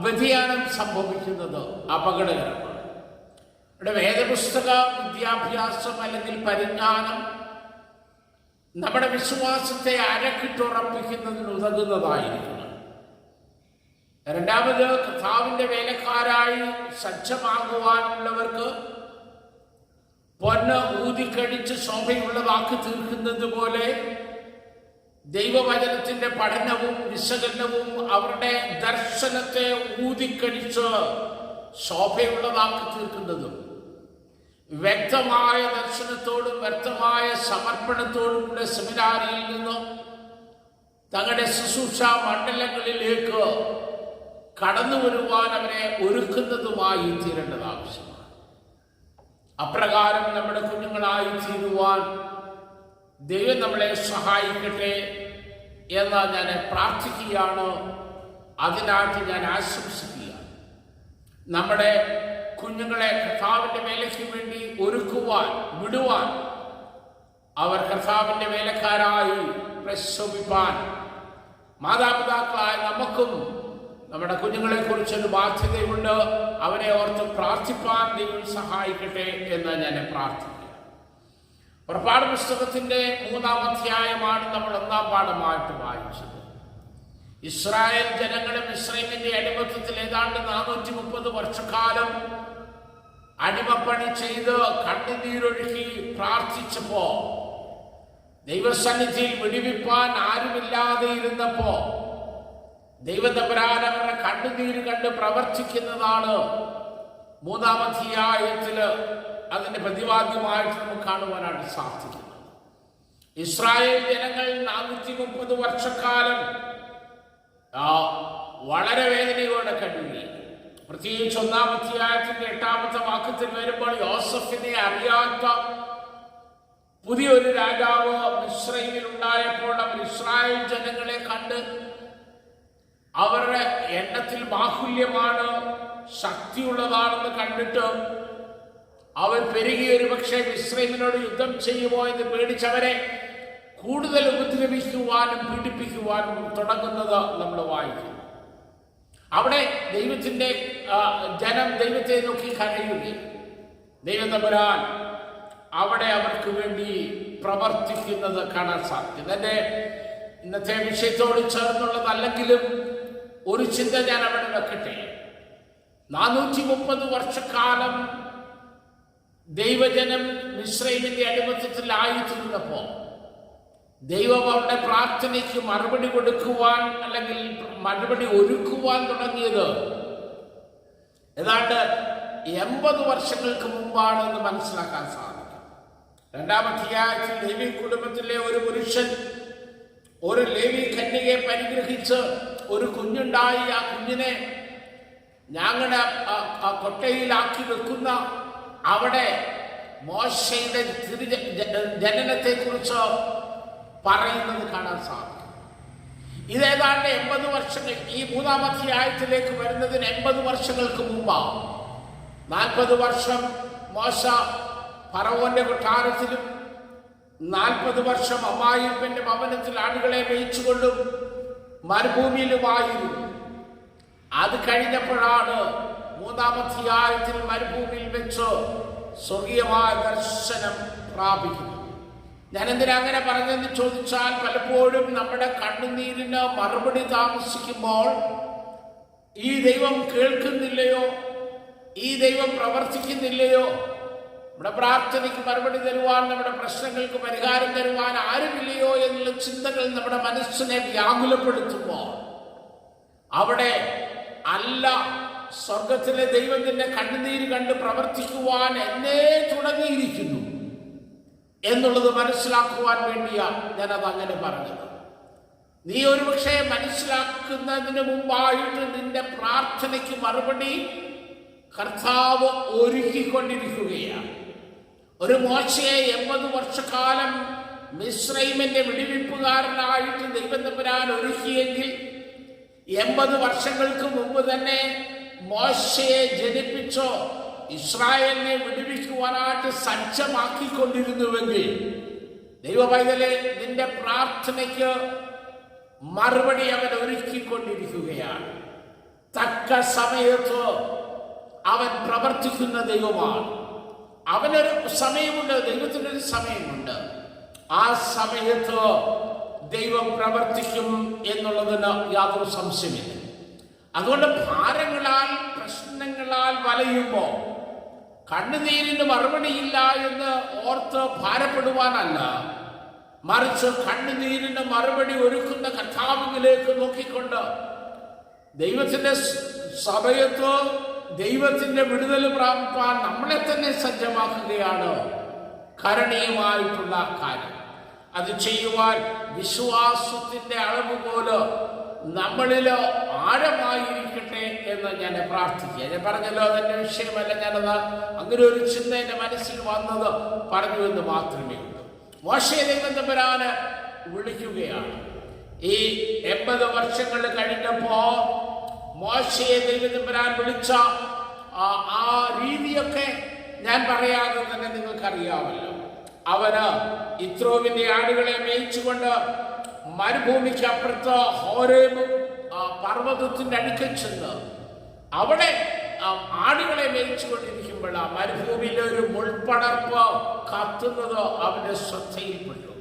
S5: വ്യതിയാനം സംഭവിക്കുന്നത് അപകടകരമാണ്. ഇവിടെ വേദപുസ്തക വിദ്യാഭ്യാസം അല്ലെങ്കിൽ പരിജ്ഞാനം നമ്മുടെ വിശ്വാസത്തെ അരക്കിട്ടുറപ്പിക്കുന്നതിന് ഉതകുന്നതായിരിക്കണം. രണ്ടാമത്, കർത്താവിൻ്റെ വേലക്കാരായി സജ്ജമാകുവാനുള്ളവർക്ക് പൊന്ന് ഊതിക്കഴിച്ച് ശോഭയുള്ളതാക്കി തീർക്കുന്നത് പോലെ ദൈവവചനത്തിന്റെ പഠനവും വിശകലനവും അവരുടെ ദർശനത്തെ ഊതിക്കഴിച്ച് ശോഭയുള്ളതാക്കി തീർക്കുന്നതും വ്യക്തമായ ദർശനത്തോടും വ്യക്തമായ സമർപ്പണത്തോടും കൂടെ സെമിനാരിയിൽ നിന്നും തങ്ങളുടെ ശുശ്രൂഷ മണ്ഡലങ്ങളിലേക്ക് കടന്നു വരുവാൻ അവരെ ഒരുക്കുന്നതുമായി തീരേണ്ടത് ആവശ്യമാണ്. അപ്രകാരം നമ്മുടെ കുഞ്ഞുങ്ങളായി തീരുവാൻ ദൈവം നമ്മളെ സഹായിക്കട്ടെ എന്ന് ഞാൻ പ്രാർത്ഥിക്കുകയാണ്. അതിനായിട്ട് ഞാൻ ആശംസിക്കുക. നമ്മുടെ കുഞ്ഞുങ്ങളെ കർത്താവിൻ്റെ വേലയ്ക്ക് വേണ്ടി ഒരുക്കുവാൻ, വിടുവാൻ, അവർ കർത്താവിൻ്റെ വേലക്കാരായി പ്രശോഭിപ്പാൻ മാതാപിതാക്കളായ നമുക്കും നമ്മുടെ കുഞ്ഞുങ്ങളെ കുറിച്ചൊരു ബാധ്യതയുണ്ട്. അവരെ ഓർത്ത് പ്രാർത്ഥിപ്പാൻ ദൈവം സഹായിക്കട്ടെ എന്ന് ഞാൻ പ്രാർത്ഥിക്കുക. പുറപ്പാട് പുസ്തകത്തിന്റെ 3-ാം അധ്യായമാണ് നമ്മൾ 1-ാം പാഠമായിട്ട് വായിച്ചത്. ഇസ്രായേൽ ജനങ്ങളെ മിസ്രൈമിന്റെ അടിമത്തത്തിൽ ഏതാണ്ട് 430 വർഷക്കാലം അടിമപ്പണി ചെയ്ത് കണ്ണുനീരൊഴുക്കി പ്രാർത്ഥിച്ചപ്പോ, ദൈവസന്നിധിയിൽ വിടുവിപ്പാൻ ആരുമില്ലാതെ ഇരുന്നപ്പോ ദൈവതമ്പുരാൻ അവരുടെ കണ്ണുനീര് കണ്ട് പ്രവർത്തിക്കുന്നതാണ് 3-ാം അധ്യായത്തില് അതിന്റെ പ്രതിപാദ്യമായിട്ട് നമുക്ക് കാണുവാനാണ് സാധിക്കുന്നത്. ഇസ്രായേൽ ജനങ്ങൾ 430 വർഷക്കാലം വളരെ വേദനയോടെ കഴിയുകയും, പ്രത്യേകിച്ച് 1-ാം അധ്യായത്തിന്റെ 8-ാമത്തെ വാക്യത്തിൽ വരുമ്പോൾ യോസഫിനെ അറിയാത്ത പുതിയൊരു രാജാവ് മിസ്രൈമിൽ ഉണ്ടായപ്പോൾ അവർ ഇസ്രായേൽ ജനങ്ങളെ കണ്ട് അവരുടെ എണ്ണത്തിൽ ബാഹുല്യമാണ്, ശക്തിയുള്ളതാണെന്ന് കണ്ടിട്ട് അവർ പെരുകി ഒരു പക്ഷേ മിസ്രൈമിനോട് യുദ്ധം ചെയ്യുമോ എന്ന് പേടിച്ചവരെ കൂടുതൽ ഉപദ്രവിക്കുവാനും പീഡിപ്പിക്കുവാനും തുടങ്ങുന്നത് നമ്മൾ വായിക്കുന്നു. അവിടെ ദൈവത്തിൻ്റെ ജനം ദൈവത്തെ നോക്കി കരയുകയും ദൈവതമ്പുരാൻ അവിടെ അവർക്ക് വേണ്ടി പ്രവർത്തിക്കുന്നത് കാണാൻ സാധിക്കും. എൻ്റെ ഇന്നത്തെ വിഷയത്തോട് ചേർന്നുള്ളതല്ലെങ്കിലും ഒരു ചിന്ത ഞാൻ അവിടെ വെക്കട്ടെ. 430 വർഷക്കാലം ദൈവജനം മിസ്രൈമിന്റെ അടിമത്തത്തിലായിരുന്നപ്പോൾ ദൈവം അവരുടെ പ്രാർത്ഥനയ്ക്ക് മറുപടി കൊടുക്കുവാൻ അല്ലെങ്കിൽ മറുപടി ഒരുക്കുവാൻ തുടങ്ങിയത് ഏതാണ്ട് 80 വർഷങ്ങൾക്ക് മുമ്പാണെന്ന് മനസ്സിലാക്കാൻ സാധിക്കും. 2-ാം അധ്യായത്തിൽ ലേവി കുടുംബത്തിലെ ഒരു പുരുഷൻ ഒരു ലേവി കന്യകയെ പരിഗ്രഹിച്ച് ഒരു കുഞ്ഞുണ്ടായി. ആ കുഞ്ഞിനെ ഞങ്ങളുടെ കൊട്ടയിലാക്കി വെക്കുന്ന അവിടെ മോശയുടെ ജനനത്തെ കുറിച്ച് പറയുന്നത് കാണാൻ സാധിക്കും. ഇതേതാണ്ട് 80 വർഷങ്ങൾ, ഈ 3-ാം അധ്യായത്തിലേക്ക് വരുന്നതിന് 80 വർഷങ്ങൾക്ക് മുമ്പാണ്. 40 വർഷം മോശ ഫറവോന്റെ കൊട്ടാരത്തിലും 40 വർഷം അമ്മായിയപ്പന്റെ ഭവനത്തിൽ ആടുകളെ മേയിച്ചുകൊണ്ടും മരുഭൂമിയിലുമായിരുന്നു. അത് കഴിഞ്ഞപ്പോഴാണ് 3-ാം അധ്യായത്തിൽ മരുഭൂമിയിൽ വെച്ച് സ്വർഗീയമായ ദർശനം പ്രാപിക്കുന്നത്. ഞാൻ എന്തിനാ അങ്ങനെ പറഞ്ഞെന്ന് ചോദിച്ചാൽ, പലപ്പോഴും നമ്മുടെ കണ്ണുനീരിന് മറുപടി താമസിക്കുമ്പോൾ ഈ ദൈവം കേൾക്കുന്നില്ലയോ, ഈ ദൈവം പ്രവർത്തിക്കുന്നില്ലയോ, നമ്മുടെ പ്രാർത്ഥനയ്ക്ക് മറുപടി തരുവാൻ, നമ്മുടെ പ്രശ്നങ്ങൾക്ക് പരിഹാരം തരുവാൻ ആരുമില്ലയോ എന്നുള്ള ചിന്തകൾ നമ്മുടെ മനസ്സിനെ വ്യാകുലപ്പെടുത്തുമ്പോൾ, അവിടെ അല്ല സ്വർഗത്തിലെ ദൈവത്തിന്റെ കണ്ണുനീര് കണ്ട് പ്രവർത്തിക്കുവാൻ എന്നേ തുടങ്ങിയിരിക്കുന്നു എന്നുള്ളത് മനസ്സിലാക്കുവാൻ വേണ്ടിയാ ഞാനത് അങ്ങനെ പറഞ്ഞത്. നീ ഒരുപക്ഷെ മനസ്സിലാക്കുന്നതിന് മുമ്പായിട്ട് നിന്റെ പ്രാർത്ഥനയ്ക്ക് മറുപടി കർത്താവ് ഒരുക്കിക്കൊണ്ടിരിക്കുകയാണ്. ഒരു മോശയെ 80 വർഷക്കാലം മിസ്രൈമിന്റെ വിടുവിപ്പുകാരനായിട്ട് ദൈവം തമ്പുരാൻ ഒരുക്കിയെങ്കിൽ 80 വർഷങ്ങൾക്ക് മുമ്പ് തന്നെ മോശയെ ജനിപ്പിച്ചോ ഇസ്രായേലിനെ വിടുവിക്കുവാനായിട്ട് സജ്ജമാക്കിക്കൊണ്ടിരുന്നുവെങ്കിൽ, ദൈവപൈതലേ, നിന്റെ പ്രാർത്ഥനയ്ക്ക് മറുപടി അവൻ ഒരുക്കിക്കൊണ്ടിരിക്കുകയാണ്. തക്ക സമയത്ത് അവൻ പ്രവർത്തിക്കുന്ന ദൈവമാണ്. അവനൊരു സമയമുണ്ട്, ദൈവത്തിനൊരു സമയമുണ്ട്. ആ സമയത്ത് ദൈവം പ്രവർത്തിക്കും എന്നുള്ളതിന് യാതൊരു സംശയമില്ല. അതുകൊണ്ട് ഭാരങ്ങളാൽ, പ്രശ്നങ്ങളാൽ വലയുമ്പോൾ കണ്ണുനീരിന് മറുപടിയില്ല എന്ന് ഓർത്ത് ഭാരപ്പെടുവാനല്ല, മറിച്ച് കണ്ണുനീരിന് മറുപടി ഒരുക്കുന്ന കർത്താവിലേക്ക് നോക്കിക്കൊണ്ട് ദൈവത്തിന്റെ സമയത്ത് ദൈവത്തിന്റെ വിടുതൽ പ്രാപിപ്പാൻ നമ്മളെ തന്നെ സജ്ജമാക്കുകയാണ് കരണീയമായിട്ടുള്ള കാര്യം. അത് ചെയ്യുവാൻ വിശ്വാസത്തിന്റെ അളവ് പോലെ നമ്മളിൽ ആഴമായിരിക്കട്ടെ എന്ന് ഞാൻ പ്രാർത്ഥിക്കുക. ഞാൻ പറഞ്ഞല്ലോ, അതെന്റെ വിഷയമല്ല, ഞാനത് അങ്ങനെ ഒരു ചിന്ത എൻ്റെ മനസ്സിൽ വന്നത് പറഞ്ഞു എന്ന് മാത്രമേ ഉള്ളൂ. മോശയെ ദൈവം തമ്പുരാന് വിളിക്കുകയാണ്. ഈ 80 വർഷങ്ങൾ കഴിഞ്ഞപ്പോ മോശയെ ദൈവം തമ്പുരാൻ വിളിച്ച ആ രീതിയൊക്കെ ഞാൻ പറയാതെ തന്നെ നിങ്ങൾക്കറിയാമല്ലോ. അവന് ഇത്രോവിന്റെ ആടുകളെ മേയിച്ചുകൊണ്ട് മരുഭൂമിക്ക് അപ്പുറത്ത് ഹോരേബ് പർവ്വതത്തിന്റെ അടുക്കൽ ചെന്ന് അവിടെ ആടുകളെ മേയിച്ചുകൊണ്ടിരിക്കുമ്പോൾ ആ മരുഭൂമിയിലെ ഒരു മുൾപ്പടർപ്പ് കത്തുന്നത് അവന്റെ ശ്രദ്ധയിൽപ്പെട്ടു.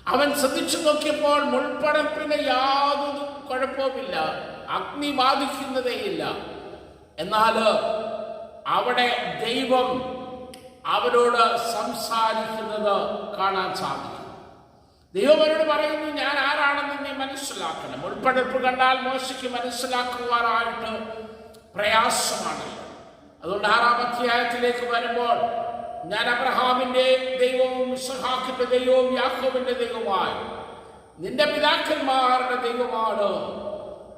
S5: അവൻ ശ്രദ്ധിച്ചു നോക്കിയപ്പോൾ മുൾപ്പടർപ്പിന് യാതൊരു കുഴപ്പവുമില്ല, അഗ്നി ബാധിക്കുന്നതേയില്ല. എന്നാൽ അവിടെ ദൈവം അവരോട് സംസാരിക്കുന്നത് കാണാൻ സാധിക്കും. ദൈവം അവരോട് പറയുന്നു, ഞാൻ ആരാണെന്ന് നീ മനസ്സിലാക്കണം. മുൾപ്പടർപ്പ് കണ്ടാൽ മോശയ്ക്ക് മനസ്സിലാക്കുവാനായിട്ട് പ്രയാസമാണല്ലോ. അതുകൊണ്ട് 6-ാം അധ്യായത്തിലേക്ക് വരുമ്പോൾ, ഞാൻ അബ്രഹാമിന്റെ ദൈവവും ഇസ്ഹാക്കിന്റെ ദൈവവും യാക്കോബിന്റെ ദൈവമായി നിന്റെ പിതാക്കന്മാരുടെ ദൈവമാണ്.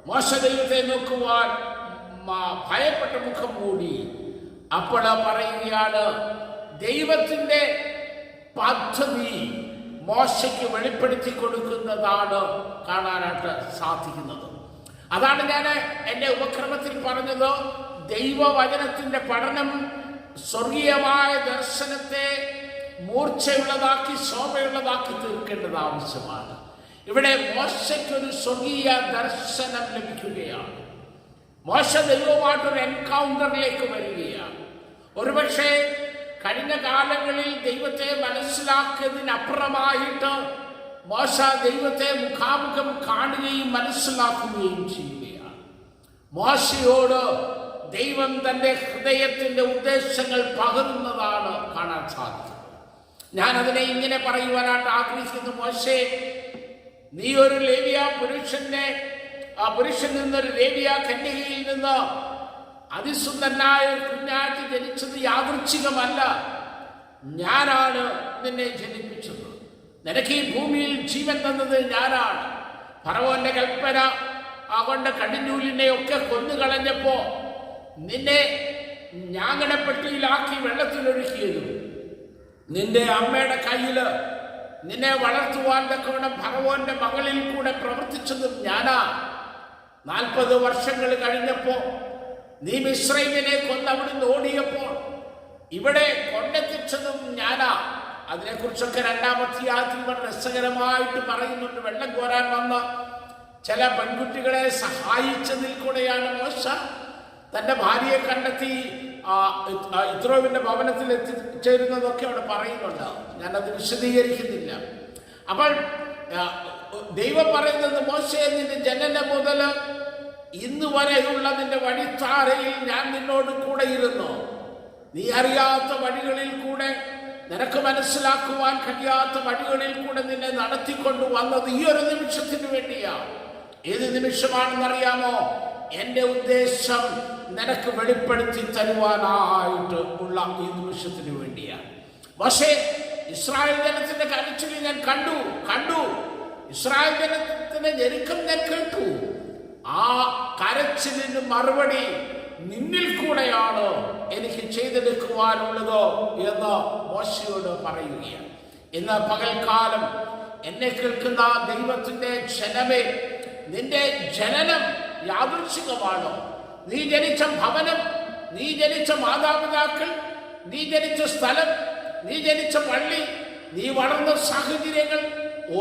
S5: മോശ ദൈവത്തെ നോക്കുവാൻ ഭയപ്പെട്ട മുഖം മൂടി. അപ്പോൾ പറയുകയാണ്, ദൈവത്തിന്റെ പദ്ധതി മോശയ്ക്ക് വെളിപ്പെടുത്തി കൊടുക്കുന്നതാണ് കാണാനായിട്ട് സാധിക്കുന്നത്. അതാണ് ഞാൻ എൻ്റെ ഉപക്രമത്തിൽ പറഞ്ഞത്. ദൈവവചനത്തിന്റെ പഠനം സ്വർഗീയമായ ദർശനത്തെ മൂർച്ചയുള്ളതാക്കി ശോഭയുള്ളതാക്കി തീർക്കേണ്ടത് ആവശ്യമാണ്. ഇവിടെ മോശയ്ക്കൊരു സ്വർഗീയ ദർശനം ലഭിക്കുകയാണ്. മോശ ദൈവവുമായിട്ടൊരു എൻകൗണ്ടറിലേക്ക് വരികയാണ്. ഒരുപക്ഷെ കഴിഞ്ഞ കാലങ്ങളിൽ ദൈവത്തെ മനസ്സിലാക്കിയതിനപ്പുറമായിട്ട് മോശ ദൈവത്തെ മുഖാമുഖം കാണുകയും മനസ്സിലാക്കുകയും ചെയ്യുകയാണ്. മോശയോട് ദൈവം തന്റെ ഹൃദയത്തിന്റെ ഉദ്ദേശങ്ങൾ പകരുന്നതാണ് കാണാൻ സാധിക്കുന്നത്. ഞാൻ അതിനെ ഇങ്ങനെ പറയുവാനായിട്ട് ആഗ്രഹിക്കുന്നു. മോശേ, നീ ഒരു ലേവ്യ പുരുഷൻ നിന്നൊരു ലേവ്യ കന്യകയിൽ നിന്ന് അതിസുന്ദരനായ കുഞ്ഞായിട്ട് ജനിച്ചത് യാദൃച്ഛികമല്ല. ഞാനാണ് നിന്നെ ജനിപ്പിച്ചത്. നിനക്ക് ഈ ഭൂമിയിൽ ജീവൻ തന്നത് ഞാനാണ്. ഫറവോന്റെ കൽപ്പന കൊണ്ട് കടിഞ്ഞൂലിനെ ഒക്കെ കൊന്നുകളഞ്ഞപ്പോ നിന്നെ ഞാങ്ങണപ്പെട്ടിയിലാക്കി വെള്ളത്തിലൊഴുക്കിയതും നിന്റെ അമ്മയുടെ കയ്യില് നിന്നെ വളർത്തുവാൻ തക്കവണ്ണം ഫറവോന്റെ മകളിൽ കൂടെ പ്രവർത്തിച്ചതും ഞാനാ. 40 വർഷങ്ങൾ കഴിഞ്ഞപ്പോ നീ മിസ്രയീമിനെ കൊന്ന് അവിടുന്ന് ഓടിയപ്പോൾ ഇവിടെ കൊണ്ടെത്തിച്ചതും ഞാനാ. അതിനെക്കുറിച്ചൊക്കെ 2-ാം അധ്യായത്തിൽ വളരെ രസകരമായിട്ട് പറയുന്നുണ്ട്. വെള്ളം കോരാൻ വന്ന ചില പെൺകുട്ടികളെ സഹായിച്ചതിൽ കൂടെയാണ് മോശ തൻ്റെ ഭാര്യയെ കണ്ടെത്തി യിത്രോവിന്റെ ഭവനത്തിൽ എത്തിച്ചേരുന്നതൊക്കെ അവിടെ പറയുന്നുണ്ട്. ഞാനത് വിശദീകരിക്കുന്നില്ല. അപ്പോൾ ദൈവം പറയുന്നത്, മോശയെ നിന്റെ ജനനം മുതൽ ഇന്ന് വരെയുള്ള നിന്റെ വഴിത്താരയിൽ ഞാൻ നിന്നോട് കൂടെ ഇരുന്നു. നീ അറിയാത്ത വഴികളിൽ കൂടെ, നിനക്ക് മനസ്സിലാക്കുവാൻ കഴിയാത്ത വഴികളിൽ കൂടെ നിന്നെ നടത്തിക്കൊണ്ടു വന്നത് ഈ ഒരു നിമിഷത്തിന് വേണ്ടിയാ. ഏത് നിമിഷമാണെന്നറിയാമോ? എൻ്റെ ഉദ്ദേശം നിനക്ക് വെളിപ്പെടുത്തി തരുവാനായിട്ട് ഉള്ള ഈ നിമിഷത്തിന് വേണ്ടിയാണ്. പക്ഷേ ഇസ്രായേൽ ജനത്തിന്റെ കരച്ചിൽ ഞാൻ കണ്ടു ഇസ്രായേൽ ജനത്തിന്റെ ഞെരുക്കം ഞാൻ കേട്ടു. ആ കരച്ചിലിന് മറുപടി നിന്നിൽ കൂടെയാണ് എനിക്ക് ചെയ്തെടുക്കുവാനുള്ളത് എന്ന് മോശയോട് പറയുകയാണ്. ഇന്ന് പകൽക്കാലം എന്നെ കേൾക്കുന്ന ദൈവത്തിന്റെ ജനമേ, നിന്റെ ജനനം യാദൃച്ഛികമാണോ? നീ ജനിച്ച ഭവനം, നീ ജനിച്ച മാതാപിതാക്കൾ, നീ ജനിച്ച സ്ഥലം, നീ ജനിച്ച പള്ളി, നീ വളർന്ന സാഹചര്യങ്ങൾ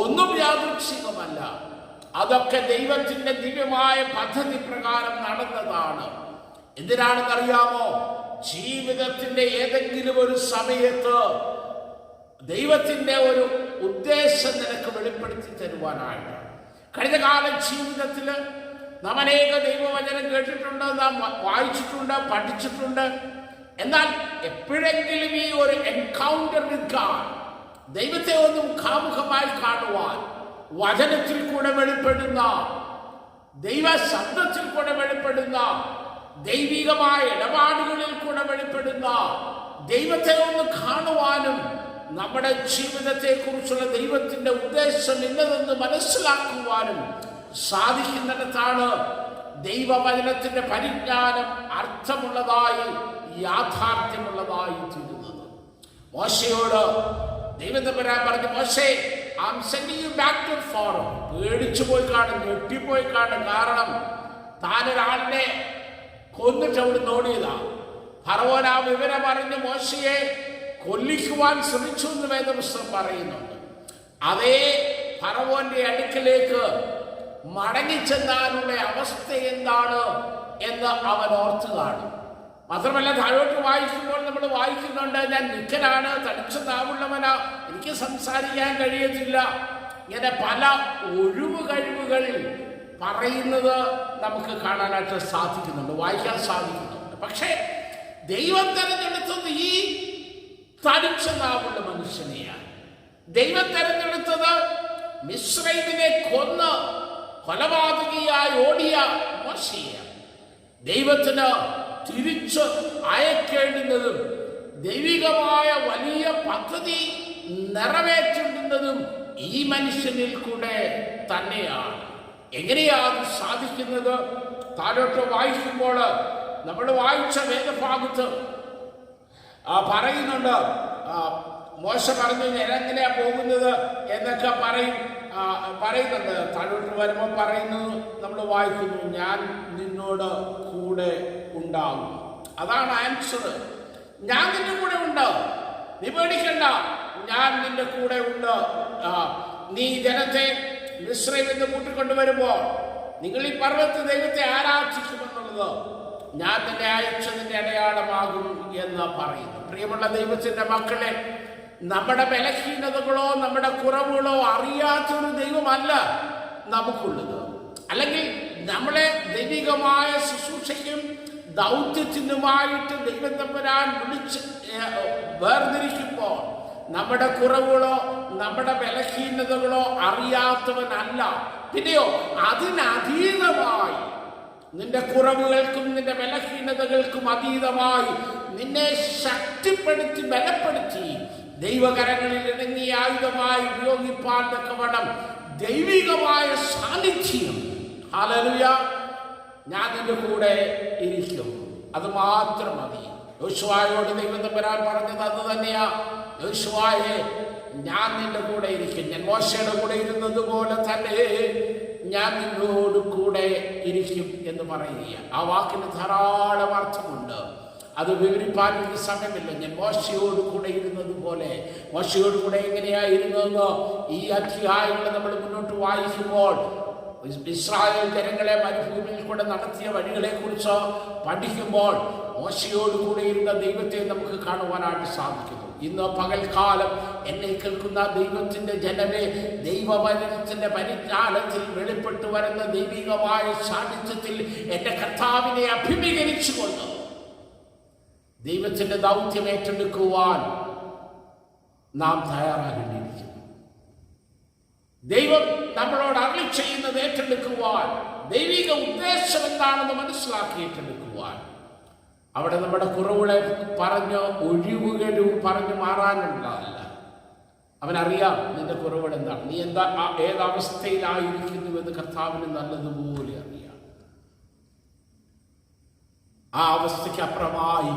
S5: ഒന്നും യാദൃച്ഛികമല്ല. അതൊക്കെ ദൈവത്തിന്റെ ദിവ്യമായ പദ്ധതി പ്രകാരം നടന്നതാണ്. എന്തിനാണെന്നറിയാമോ? ജീവിതത്തിന്റെ ഏതെങ്കിലും ഒരു സമയത്ത് ദൈവത്തിന്റെ ഒരു ഉദ്ദേശം നിനക്ക് വെളിപ്പെടുത്തി തരുവാനായിട്ട്. കഴിഞ്ഞ കാല ജീവിതത്തിൽ നാം അനേക ദൈവവചനം കേട്ടിട്ടുണ്ട്, നാം വായിച്ചിട്ടുണ്ട്, പഠിച്ചിട്ടുണ്ട്. എന്നാൽ എപ്പോഴെങ്കിലും ഈ ഒരു എൻകൗണ്ടർ വിത്ത് ഗോഡ്, ദൈവത്തെ ഒന്നും മുഖാമുഖമായി കാണുവാൻ, വചനത്തിൽ കൂടെ വെളിപ്പെടുന്ന, ദൈവ ശബ്ദത്തിൽ കൂടെ വെളിപ്പെടുന്ന, ദൈവികമായ ഇടപാടുകളിൽ കൂടെ വെളിപ്പെടുന്ന ദൈവത്തെ ഒന്ന് കാണുവാനും നമ്മുടെ ജീവിതത്തെ കുറിച്ചുള്ള ദൈവത്തിന്റെ ഉദ്ദേശം ഇന്നതെന്ന് മനസ്സിലാക്കുവാനും സാധിക്കുന്നിടത്താണ് ദൈവവചനത്തിന്റെ പരിജ്ഞാനം അർത്ഥമുള്ളതായി, യാഥാർത്ഥ്യമുള്ളതായി തീരുന്നത്. മോശയോട് ദൈവം തമ്പുരാൻ പറഞ്ഞു, മോശേ, I am sending you back to Pharaoh. പേടിച്ചു പോയി കാണും, ഞെട്ടിപ്പോയി കാണും. കാരണം താനൊരാളിനെ കൊന്നിട്ട് അവിടുന്ന് ഓടിയതാ. ഫറവോൻ ആ വിവരം അറിഞ്ഞ് മോശയെ കൊല്ലിക്കുവാൻ ശ്രമിച്ചു എന്ന് വേദപുസ്തകം പറയുന്നുണ്ട്. അതേ ഫറവോന്റെ അടുക്കലേക്ക് മടങ്ങിച്ചെന്നാലുള്ള അവസ്ഥ എന്താണ് എന്ന് അവൻ ഓർത്തു കാണും. മാത്രമല്ല, താഴോട്ട് വായിക്കുമ്പോൾ നമ്മൾ വായിക്കുന്നുണ്ട്, ഞാൻ നിക്കനാണ്, തടിച്ച നാവുള്ളവനാ, എനിക്ക് സംസാരിക്കാൻ കഴിയത്തില്ല. ഇങ്ങനെ പല ഒഴിവ് കഴിവുകൾ പറയുന്നത് നമുക്ക് കാണാനായിട്ട് സാധിക്കുന്നുണ്ട്, വായിക്കാൻ സാധിക്കുന്നുണ്ട്. പക്ഷേ ദൈവം തെരഞ്ഞെടുത്തത് ഈ തടിച്ച നാവുള്ള മനുഷ്യനെയാണ്. ദൈവം തെരഞ്ഞെടുത്തത് മിസ്രയീമിനെ കൊന്ന് കൊലപാതകിയായി ഓടിയ മോശയെയാണ്. ദൈവത്തിന് തിരിച്ച് അയക്കേണ്ടുന്നതും ദൈവികമായ വലിയ പദ്ധതി നിറവേറ്റേണ്ടുന്നതും ഈ മനുഷ്യനിൽ കൂടെ തന്നെയാണ്. എങ്ങനെയാണ് സാധിക്കുന്നത്? താഴോട്ട് വായിക്കുമ്പോൾ നമ്മൾ വായിച്ച വേദഭാഗത്ത് പറയുന്നുണ്ട്, മോശ പറഞ്ഞു എങ്ങനെയാ പോകുന്നത് എന്നൊക്കെ പറയുന്നുണ്ട്. താഴോട്ട് വരുമ്പോൾ പറയുന്നു, നമ്മൾ വായിക്കുന്നു, ഞാൻ നിന്നോട് കൂടെ ഉണ്ടാകും. അതാണ് ആൻസർ. ഞാൻ നിന്റെ കൂടെ ഉണ്ട്, നീ പേടിക്കണ്ട, ഞാൻ നിന്റെ കൂടെ ഉണ്ട്. നീ ജനത്തെ മിസ്രയീമിൽ നിന്ന് കൂട്ടിക്കൊണ്ടുവരുമ്പോൾ നിങ്ങൾ ഈ പർവ്വത ദൈവത്തെ ആരാധിക്കുമെന്നുള്ളത് ഞാൻ നിന്നെ അയച്ചതിന്റെ അടയാളമാകും എന്ന് പറയുന്നു. പ്രിയമുള്ള ദൈവത്തിന്റെ മക്കളെ, നമ്മുടെ ബലഹീനതകളോ നമ്മുടെ കുറവുകളോ അറിയാത്തൊരു ദൈവമല്ല നമുക്കുള്ളത്. അല്ലെങ്കിൽ നമ്മളെ ദൈവികമായ ശുശ്രൂഷയ്ക്കും ദൗത്യത്തിനുമായിട്ട് ദൈവം തമ്പുരാൻ വിളിച്ച് വേർതിരിക്കുമ്പോൾ നമ്മുടെ കുറവുകളോ നമ്മുടെ ബലഹീനതകളോ അറിയാത്തവനല്ല. പിന്നെയോ അതിനതീതമായി, നിന്റെ കുറവുകൾക്കും നിന്റെ ബലഹീനതകൾക്കും അതീതമായി നിന്നെ ശക്തിപ്പെടുത്തി ബലപ്പെടുത്തി ദൈവകരങ്ങളിൽ ഇണങ്ങിയ ആയുധമായി ഉപയോഗിപ്പാൻ തക്കവണ്ണം ദൈവികമായ സാന്നിധ്യം, ഹല്ലേലൂയ, ഞാൻ നിന്റെ കൂടെ ഇരിക്കും. അത് മാത്രം മതി. യോശുവയോട് ദൈവം തമ്പുരാൻ പറഞ്ഞത് അത് തന്നെയാ. യോശുവയെ, ഞാൻ നിന്റെ കൂടെ ഇരിക്കും. ഞാൻ മോശയുടെ കൂടെ ഇരുന്നത് പോലെ തന്നെ ഞാൻ നിന്നോട് കൂടെ ഇരിക്കും എന്ന് പറയുക. ആ വാക്കിന് ധാരാളം അർത്ഥമുണ്ട്. അത് വിവരിപ്പാൻ എനിക്ക് സമയമില്ല. ഞാൻ മോശയോട് കൂടെ ഇരുന്നത് പോലെ, മോശയോട് കൂടെ എങ്ങനെയായിരുന്നെന്ന് ഈ അധ്യായങ്ങൾ നമ്മൾ മുന്നോട്ട് വായിക്കുമ്പോൾ, ഇസ്രായേൽ ജനങ്ങളെ മരുഭൂമിയിൽ കൂടെ നടത്തിയ വഴികളെ കുറിച്ച് പഠിക്കുമ്പോൾ മോശയോട് കൂടെ ഇരുന്ന ദൈവത്തെ നമുക്ക് കാണുവാനായിട്ട് സാധിക്കുന്നു. ഇന്ന് പകൽക്കാലം എന്നെ കേൾക്കുന്ന ദൈവത്തിന്റെ ജനമേ, ദൈവവചനത്തിന്റെ പരിജ്ഞാനത്തിൽ വെളിപ്പെട്ടു വരുന്ന ദൈവികമായ സാന്നിധ്യത്തിൽ എന്റെ കർത്താവിനെ അഭിമുഖീകരിച്ചുകൊണ്ട് ദൈവത്തിന്റെ ദൗത്യം ഏറ്റെടുക്കുവാൻ നാം തയ്യാറാകേണ്ടിയിരിക്കുന്നു. ദൈവം നമ്മളോട് അരുളി ചെയ്യുന്നത് ഏറ്റെടുക്കുവാൻ, ദൈവിക ഉദ്ദേശം എന്താണെന്ന് മനസ്സിലാക്കി ഏറ്റെടുക്കുവാൻ, അവിടെ നമ്മുടെ കുറവുകളെ പറഞ്ഞ് ഒഴിവുകളും പറഞ്ഞു മാറാനുള്ളതല്ല. അവനറിയാം നിന്റെ കുറവുകൾ എന്താണ്, നീ ഏതവസ്ഥയിലായിരിക്കുന്നുവെന്ന് കർത്താവിന് നല്ലതുപോലെ അറിയാം. ആ അവസ്ഥയ്ക്ക് അപ്പുറമായി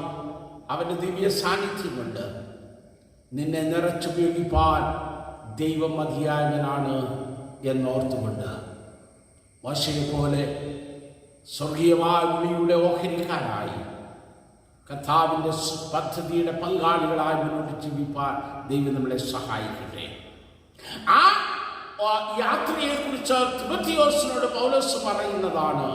S5: അവന്റെ ദിവ്യ സാന്നിധ്യം കൊണ്ട് നിന്നെ നിറച്ചുപയോഗിപ്പാൻ ദൈവം മതിയായവനാണ് എന്നോർത്തുകൊണ്ട് മോശയെ പോലെ സ്വർഗീയമായ വിളിയുടെ ഓഹരിക്കാരായി കർത്താവിൻ്റെ പദ്ധതിയുടെ പങ്കാളികളായി മുന്നോട്ട് ജീവിപ്പാൻ ദൈവം നമ്മളെ സഹായിക്കട്ടെ. ആ യാത്രയെക്കുറിച്ച് തിമോഥെയോസിനോട് പൗലോസ് പറയുന്നതാണ്.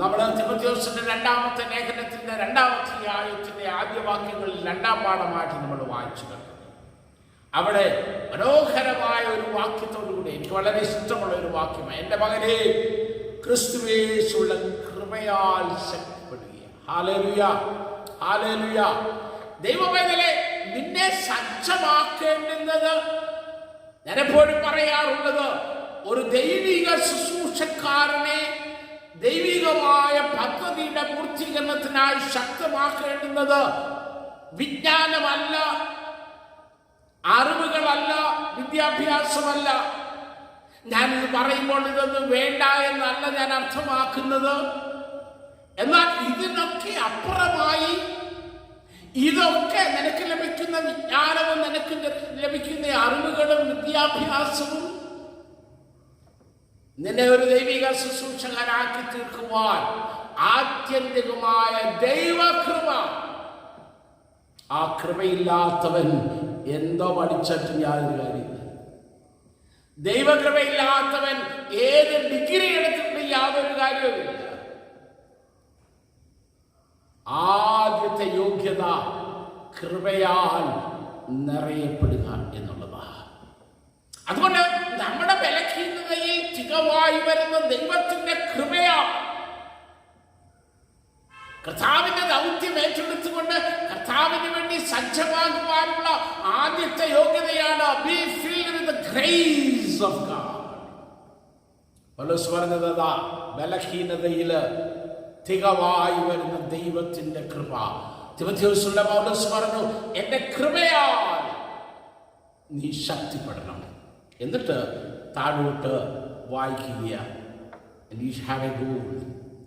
S5: നമ്മൾ തിമോഥെയോസിന്റെ രണ്ടാമത്തെ ലേഖനത്തിന്റെ 2-ാം അധ്യായത്തിന്റെ ആദ്യ വാക്യങ്ങളിൽ 2-ാം പാഠമായിട്ട് നമ്മൾ വായിച്ചു കണ്ടു. അവിടെ മനോഹരമായ ഒരു വാക്യത്തോടുകൂടി, എനിക്ക് വളരെ ഇഷ്ടമുള്ള ഒരു വാക്യമാണ്, എൻ്റെ മകനെ ക്രിസ്തുവേശുള്ള കൃപയാൽ ശക്തിപ്പെടുക. Hallelujah, hallelujah. ദൈവവേദനെ നിന്നെ സജ്ജമാക്കേണ്ടുന്നത്, ഞാൻ എപ്പോഴും പറയാറുള്ളത്, ഒരു ദൈവിക ശുശ്രൂഷക്കാരനെ ദൈവികമായ പദ്ധതിയുടെ പൂർത്തീകരണത്തിനായി ശക്തമാക്കേണ്ടുന്നത് വിജ്ഞാനമല്ല, അറിവുകളല്ല, വിദ്യാഭ്യാസമല്ല. ഞാനിത് പറയുമ്പോൾ ഇതൊന്നും വേണ്ട എന്നല്ല ഞാൻ അർത്ഥമാക്കുന്നത്. എന്നാൽ ഇതിനൊക്കെ അപ്പുറമായി, ഇതൊക്കെ നിനക്ക് ലഭിക്കുന്ന വിജ്ഞാനവും നിനക്ക് ലഭിക്കുന്ന അറിവുകളും വിദ്യാഭ്യാസവും നിന്നെ ഒരു ദൈവിക ശുശ്രൂഷകനാക്കി തീർക്കുവാൻ ആത്യന്തികമായ ദൈവകൃപ. ആ കൃപയില്ലാത്തവൻ എന്തോ പഠിച്ചിട്ട് യാതൊരു കാര്യമില്ല. ദൈവകൃപയില്ലാത്തവൻ ഏത് ഡിഗ്രി എടുത്തിട്ട് യാതൊരു കാര്യവുമില്ല. ആദ്യത്തെ യോഗ്യത കൃപയാൽ നിറയപ്പെടുക എന്നുള്ളതാണ്. അതുകൊണ്ട് നമ്മുടെ ബലഹീനതയിൽ തികവായി വരുന്ന ദൈവത്തിന്റെ കൃപയാണ്. കർത്താവിന്റെ ദൗത്യം ഏറ്റെടുത്തുകൊണ്ട് കർത്താവിന് വേണ്ടി സജ്ജമാകുവാനുള്ള ആദ്യത്തെ യോഗ്യതയാണ് be filled with the grace of God. പൗലോസ് പറഞ്ഞത് ബലഹീനതയിൽ തികവായി വരുന്ന ദൈവത്തിന്റെ കൃപ. തിമോഥെയോസിന്റെ പൗലോസ് പറഞ്ഞു, എന്റെ കൃപയാൽ നീ ശക്തിപ്പെടണം. എന്നിട്ട് താഴോട്ട് വായിക്കുക,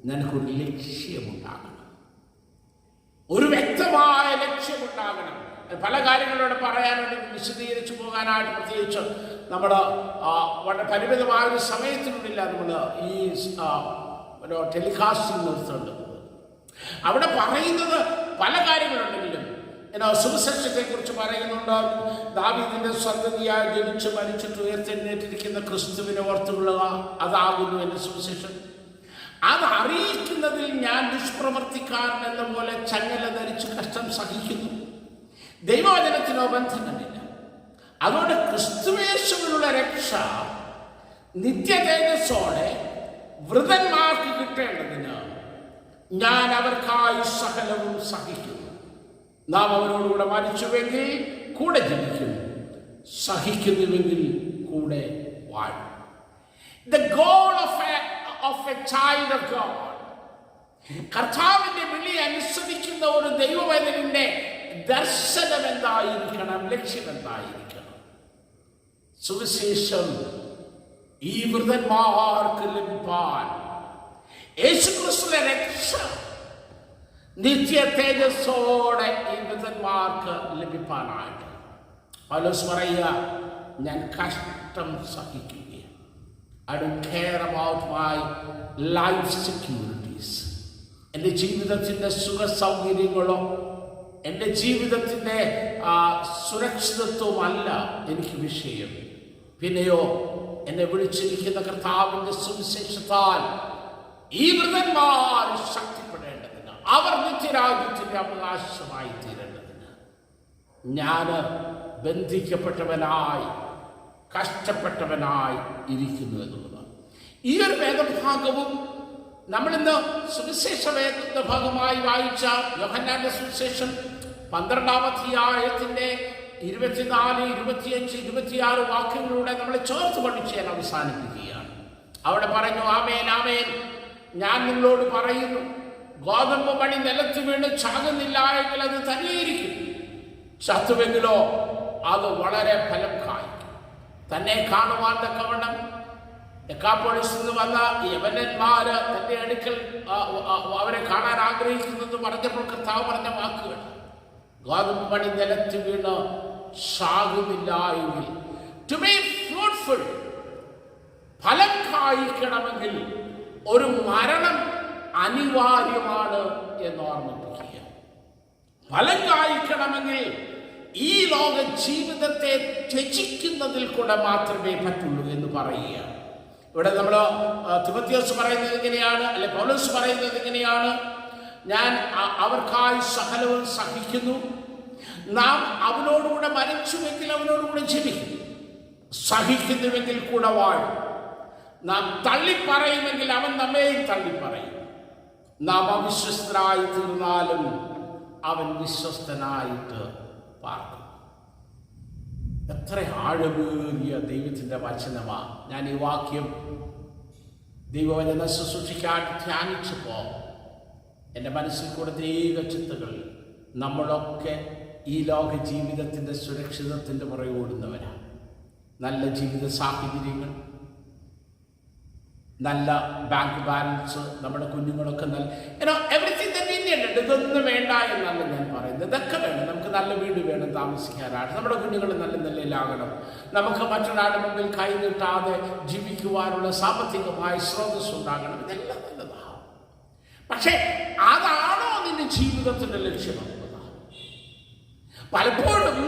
S5: നിനക്കൊരു ലക്ഷ്യമുണ്ടാകണം, ഒരു വ്യക്തമായ ലക്ഷ്യമുണ്ടാകണം. പല കാര്യങ്ങളോട് പറയാനുണ്ട്, വിശദീകരിച്ചു പോകാനായിട്ട് പ്രത്യേകിച്ച് നമ്മൾ വളരെ പരിമിതമായൊരു സമയത്തിനുള്ളില്ല നമ്മൾ ഈ ടെലികാസ്റ്റിംഗ് നിർത്തേണ്ടത്. അവിടെ പറയുന്നത് പല കാര്യങ്ങളുണ്ടെങ്കിലും സുവിശേഷത്തെ കുറിച്ച് പറയുന്നുണ്ട്. ദാവീദിന്റെ സന്തതിയായി ജനിച്ച് മരിച്ചിട്ട് ഉയർത്തെഴുന്നേറ്റിരിക്കുന്ന ക്രിസ്തുവിനെ ഓർത്തുകൊള്ളുക, അതാകുന്നു എന്റെ സുവിശേഷം. അത് അറിയിക്കുന്നതിൽ ഞാൻ ദുഷ്പ്രവർത്തിക്കാരൻ എന്ന പോലെ ചങ്ങല ധരിച്ച് കഷ്ടം സഹിക്കുന്നു. ദൈവവചനത്തിനോ ബന്ധങ്ങളില്ല. അതുകൊണ്ട് ക്രിസ്തുവേശുവിനുള്ള രക്ഷ നിത്യതേജസ്സോടെ വൃതന്മാർക്ക് കിട്ടേണ്ടതിന് ഞാൻ അവർക്കായി സകലവും സഹിക്കുന്നു. നാം അവരോടുകൂടെ മരിച്ചുവെങ്കിൽ കൂടെ ജനിക്കും, സഹിക്കുന്നുവെങ്കിൽ കൂടെ വാഴും. The goal of a child of God, കർത്താവിന്റെ വിളി അനുസരിക്കുന്ന ഒരു ദൈവവേദനയുടെ ദർശനം എന്തായിരിക്കണം, ലക്ഷ്യം എന്തായിരിക്കണം? സുവിശേഷം ഈ വൃതന്മാർക്ക് ലഭിപ്പാൻ, യേശുക്രിസ്തുവിന്റെ രക്ഷ നിത്യ തേജസ്സോടെ ഈ വൃതന്മാർക്ക് ലഭിപ്പാനായിട്ട് പൗലോസ് പറയുക, ഞാൻ കഷ്ടം സഹിക്കുകയാണ്. I don't care about my life securities. എൻ്റെ ജീവിതത്തിൻ്റെ സുഖ സൗകര്യങ്ങളോ എൻ്റെ ജീവിതത്തിൻ്റെ സുരക്ഷിതത്വമല്ല എനിക്ക് വിഷയം. പിന്നെയോ എന്നെ വിളിച്ചിരിക്കുന്ന കർത്താവിൻ്റെ സുവിശേഷത്താൽ ഈ വൃതന്മാർ ശക്തിപ്പെടേണ്ടതിന്, അവർ നിത്യരാജ്യത്തിൻ്റെ അവകാശമായി തീരേണ്ടതിന് ഞാൻ ബന്ധിക്കപ്പെട്ടവനായി കഷ്ടപ്പെട്ടവനായി ഇരിക്കുന്നു എന്നുള്ളതാണ്. ഈ ഒരു വേദഭാഗവും നമ്മളിന്ന് സുവിശേഷ വേദ ഭാഗമായി വായിച്ച യോഹന്നാന്റെ സുവിശേഷം 12-ാം അധ്യായത്തിന്റെ 24, 25, 26 വാക്യങ്ങളിലൂടെ നമ്മൾ ചേർത്ത് പഠിച്ച് ഞാൻ അവസാനിപ്പിക്കുകയാണ്. അവിടെ പറഞ്ഞു, ആമേൻ ആമേൻ, ഞാൻ നിങ്ങളോട് പറയുന്നു, ഗോതമ്പ് മണി നിലത്ത് വീണ് ചാകുന്നില്ല എങ്കിൽ അത് തന്നെയിരിക്കും, ചത്തുവെങ്കിലോ അത് വളരെ ഫലം കായ്ക്കും. തന്നെ കാണുവാൻ തക്കവണ്ണം ഡെക്കാപ്പോളിസിൽ നിന്ന് വന്ന യവനന്മാര് തന്റെ അടുക്കൽ അവരെ കാണാൻ ആഗ്രഹിക്കുന്നത് പറഞ്ഞപ്പോൾ കർത്താവ് പറഞ്ഞ വാക്കുകൾ, ഗോതമ്പ് മണി നിലത്ത് വീണ് ചാകുന്നില്ല എങ്കിൽ, ടു ബി ഫ്രൂട്ട്ഫുൾ, ഫലം കായ്ക്കണമെങ്കിൽ ഒരു മരണം അനിവാര്യമാണ് എന്ന് ഓർമ്മിപ്പിക്കുക. ഫലം കായ്ക്കണമെങ്കിൽ ഈ ലോക ജീവിതത്തെ ത്യജിക്കുന്നതിൽ കൂടെ മാത്രമേ പറ്റുള്ളൂ എന്ന് പറയുക. ഇവിടെ നമ്മൾ തിമോഥെയോസ് പറയുന്നത് എങ്ങനെയാണ്, അല്ലെ പൗലോസ് പറയുന്നത് എങ്ങനെയാണ്? ഞാൻ അവർക്കായി സകലവും സഹിക്കുന്നു, നാം അവനോടുകൂടെ മരിച്ചുവെങ്കിൽ അവനോടുകൂടെ ജീവിക്കും, സഹിക്കുന്നുവെങ്കിൽ കൂടെ വാഴും, നാം തള്ളിപ്പറയുമെങ്കിൽ അവൻ നമ്മെയും തള്ളിപ്പറയും, നാം അവിശ്വസ്തനായി തീർന്നാലും അവൻ വിശ്വസ്തനായിട്ട് പാർക്കും. എത്ര ആഴമേറിയ ദൈവത്തിൻ്റെ വചനമാണ്. ഞാൻ ഈ വാക്യം ദൈവവചന ശുശ്രൂഷിക്കാൻ ധ്യാനിച്ചപ്പോൾ എൻ്റെ മനസ്സിൽ കൂടെ ദൈവ ചിന്തകൾ, നമ്മളൊക്കെ ഈ ലോക ജീവിതത്തിൻ്റെ സുരക്ഷിതത്തിൻ്റെ പുറകെ ഓടുന്നവരാണ്. നല്ല ജീവിത സാഹചര്യങ്ങൾ, നല്ല ബാങ്ക് ബാലൻസ്, നമ്മുടെ കുഞ്ഞുങ്ങളൊക്കെ നല്ല എവറിത്തിങ് തന്നെ ഉണ്ട്. ഇതൊന്നും വേണ്ട എന്നല്ല ഞാൻ പറയുന്നത്, ഇതൊക്കെ വേണം. നമുക്ക് നല്ല വീട് വേണം താമസിക്കാനായിട്ട്, നമ്മുടെ കുഞ്ഞുങ്ങൾ നല്ല നിലയിലാകണം, നമുക്ക് മറ്റൊരാളുടെ മുമ്പിൽ കൈ നീട്ടാതെ ജീവിക്കുവാനുള്ള സാമ്പത്തികമായ സ്രോതസ് ഉണ്ടാകണം, ഇതെല്ലാം നല്ലതാണ്. പക്ഷേ അതാണോ നിന്റെ ജീവിതത്തിൻ്റെ ലക്ഷ്യമെന്നതാണ്? പലപ്പോഴും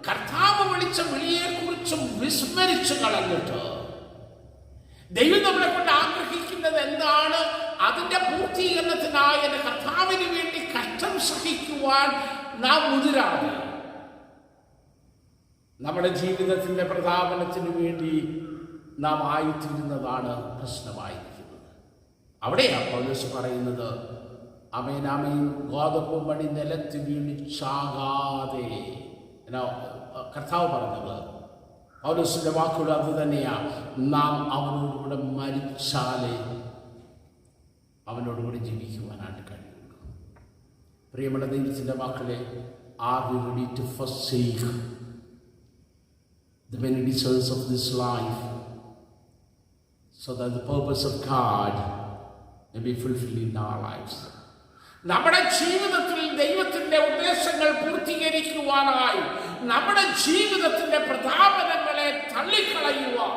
S5: കർത്താവ് വിളിച്ച വിളിയെക്കുറിച്ചും വിസ്മരിച്ചു കളഞ്ഞിട്ട് ദൈവം നമ്മളെ കൊണ്ട് ആഗ്രഹിക്കുന്നത് എന്താണ്, അതിന്റെ പൂർത്തീകരണത്തിനായി എൻ്റെ കർത്താവിന് വേണ്ടി കഷ്ടം സഹിക്കുവാൻ നാം മുതിരാതെ നമ്മുടെ ജീവിതത്തിന്റെ പ്രതാപനത്തിന് വേണ്ടി നാം ആയിത്തീരുന്നതാണ് പ്രശ്നമായിരിക്കുന്നത്. അവിടെയാണ് പൗലോസ് പറയുന്നത്, ആമേൻ ആമേൻ, ഗോതമ്പ് മണി നിലത്ത് വീണ് ചാകാതെ. കർത്താവ് പറഞ്ഞത്, പൗലോസിന്റെ വാക്കുകൾ അത് തന്നെയാണ്, നാം അവനോടുകൂടെ മരിച്ചാലേ അവനോടുകൂടെ ജീവിക്കുവാനായിട്ട് കഴിയുള്ളൂ. പ്രിയമുള്ള ദൈവത്തിൻ്റെ വാക്കുകളെ, are we ready to forsake the many desires of this life so that the purpose of God may be fulfilled in our lives? നമ്മുടെ ജീവിതത്തിൽ ദൈവത്തിന്റെ ഉദ്ദേശങ്ങൾ പൂർത്തീകരിക്കുവാനായി, നമ്മുടെ ജീവിതത്തിന്റെ പ്രതാപനങ്ങളെ തള്ളിക്കളയുവാൻ,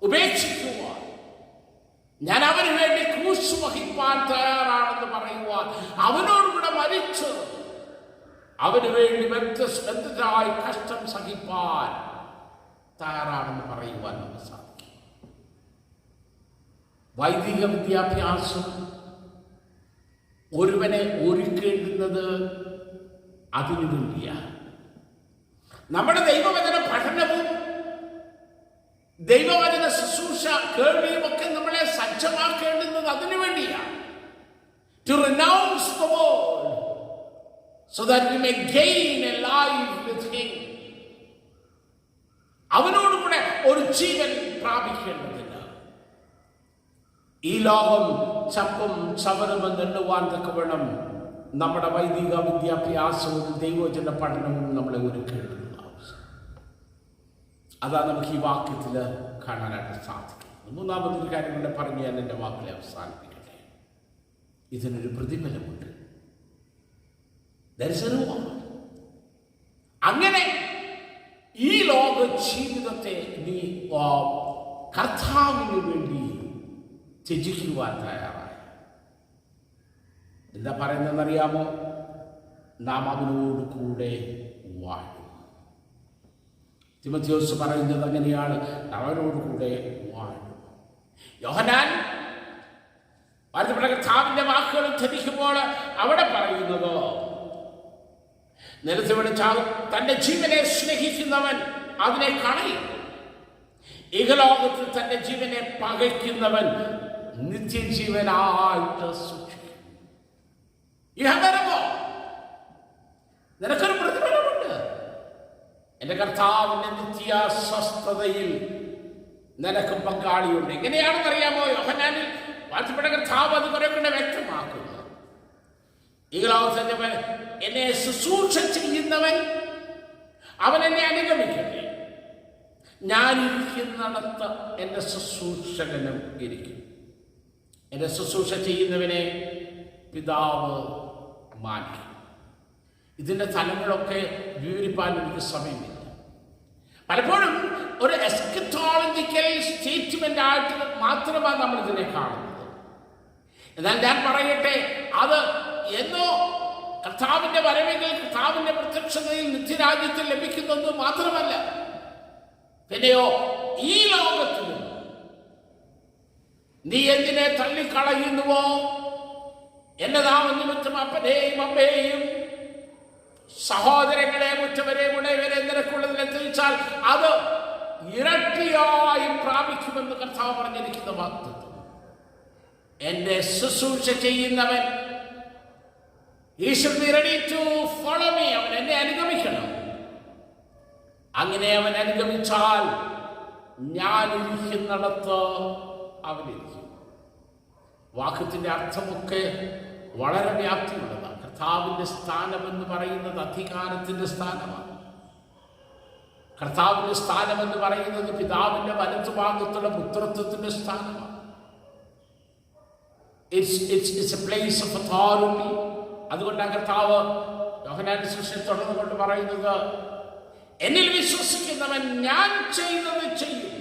S5: ഉപേക്ഷിക്കുവാൻ, ഞാൻ അവന് വേണ്ടി ക്രൂശ് വഹിപ്പാൻ തയ്യാറാണെന്ന് പറയുവാൻ, അവനോടുകൂടെ മരിച്ച് അവന് വേണ്ടി ബന്ധത്തിനായി കഷ്ടം സഹിപ്പാൻ തയ്യാറാണെന്ന് പറയുവാൻ നമുക്ക് സാധിക്കും. വൈദിക വിദ്യാഭ്യാസം ഒരുവനെ ഒരുക്കേണ്ടുന്നത് അതിനു വേണ്ടിയാണ്. നമ്മുടെ ദൈവവചന പഠനവും ദൈവവചന ശുശ്രൂഷ കേൾവിയും ഒക്കെ നമ്മളെ സജ്ജമാക്കേണ്ടുന്നത് അതിനു വേണ്ടിയാണ്. To renounce the world so that we may gain a life with him. അവനോടുകൂടെ ഒരു ജീവൻ പ്രാപിക്കേണ്ടതിന് ഈ ലോകം ചപ്പും ചവറുമെന്ന് എണ്ണുവാൻ തക്കവണ്ണം നമ്മുടെ വൈദിക വിദ്യാഭ്യാസവും ദൈവവചന പഠനവും നമ്മളെ ഒരുക്കേണ്ടതുള്ള ആവശ്യം. അതാ നമുക്ക് ഈ വാക്യത്തിൽ കാണാനായിട്ട് സാധിക്കും. മൂന്നാമതൊരു കാര്യം കൂടെ പറഞ്ഞ് ഞാൻ എൻ്റെ വാക്കുകളെ അവസാനിപ്പിക്കട്ടെ. ഇതിനൊരു പ്രതിഫലമുണ്ട്. അങ്ങനെ കർത്താവിന് വേണ്ടി ത്യജിക്കുവാൻ തയ്യാറായി. എന്താ പറയുന്നതെന്നറിയാമോ? നാം അവനോട് കൂടെ വാഴും. തിമോഥെയോസ് പറയുന്നത് അങ്ങനെയാണ്, അവനോട് കൂടെ വാഴും. യോഹന്നാൻ കർത്താവിന്റെ വാക്കുകൾ ധരിക്കുമ്പോൾ അവിടെ പറയുന്നത്, നിലത്ത് വിളിച്ചാകും തന്റെ ജീവനെ സ്നേഹിക്കുന്നവൻ അതിനെ കളയും, ഇഹലോകത്തിൽ തന്റെ ജീവനെ പകയ്ക്കുന്നവൻ നിത്യജീവനായിട്ട് സൂക്ഷിക്കും. ഇഹപരമോ നിനക്കൊരു പ്രതിഫലമുണ്ട്. എന്റെ കർത്താവിന്റെ നിത്യ സ്വസ്ഥതയിൽ നിനക്ക് പങ്കാളിയുണ്ട്. എങ്ങനെയാണെന്ന് അറിയാമോ? യോഹന്നാനിൽ വാഴ്ത്തപ്പെട്ട കർത്താവ് അത് കുറെ കൂടെ വ്യക്തമാക്കുന്നു. ഈ ലോകത്തിന്റെ എന്നെ ശുശ്രൂഷ ചെയ്യുന്നവൻ അവൻ എന്നെ അനുഗമിക്കട്ടെ, ഞാനിരിക്കുന്നിടത്ത് എൻ്റെ ശുശ്രൂഷകനും ഇരിക്കും. എൻ്റെ ശുശ്രൂഷ ചെയ്യുന്നവനെ പിതാവ് മാനിക്കും. ഇതിൻ്റെ തലങ്ങളൊക്കെ വിവരിപ്പാൻ എനിക്ക് സമയമില്ല. പലപ്പോഴും ഒരു എസ്കറ്റോളജിക്കൽ സ്റ്റേറ്റ്മെന്റ് ആയിട്ട് മാത്രമാണ് നമ്മൾ ഇതിനെ കാണുന്നത്. എന്നാൽ ഞാൻ പറയട്ടെ, അത് എന്നോ കർത്താവിന്റെ വരവുകൾ, കർത്താവിന്റെ പ്രത്യക്ഷതയിൽ നിത്യരാജ്യത്തിൽ ലഭിക്കുന്നത് മാത്രമല്ല, പിന്നെയോ ഈ ലോകത്തിലും നീ എന്തിനെ തള്ളിക്കളയുന്നുവോ, എന്റെ നാമം നിമിത്തം അപ്പനെയും അമ്മയെയും സഹോദരങ്ങളെ മുറ്റവരെ മുടവരെ നിനക്കുള്ളതിനെ തിരിച്ചാൽ അത് ഇരട്ടിയായി പ്രാപിക്കുമെന്ന് കർത്താവ് പറഞ്ഞിരിക്കുന്ന വാഗ്ദത്തം. എന്റെ ശുശ്രൂഷ ചെയ്യുന്നവൻ he should be ready to follow me. അവൻ എന്നെ അനുഗമിക്കണം. അങ്ങനെ അവൻ അനുഗമിച്ചാൽ ഞാൻ ഇരിക്കുന്നിടത്ത് അവനിരിക്കും. വാക്യത്തിന്റെ അർത്ഥമൊക്കെ വളരെ വ്യാപ്തിയുള്ളതാണ്. കർത്താവിന്റെ സ്ഥാനം എന്ന് പറയുന്നത് അധികാരത്തിന്റെ സ്ഥാനമാണ്. കർത്താവിന്റെ സ്ഥാനം എന്ന് പറയുന്നത് പിതാവിന്റെ വലത്തുഭാഗത്തുള്ള പുത്രത്വത്തിന്റെ സ്ഥാനമാണ്. It's a place of authority. അതുകൊണ്ടാണ് കർത്താവ് യോഹന്നാന്റെ സുവിശേഷം തുടർന്നുകൊണ്ട് പറയുന്നത്, എന്നിൽ വിശ്വസിക്കുന്നവൻ ഞാൻ ചെയ്യുന്നത് ചെയ്യും.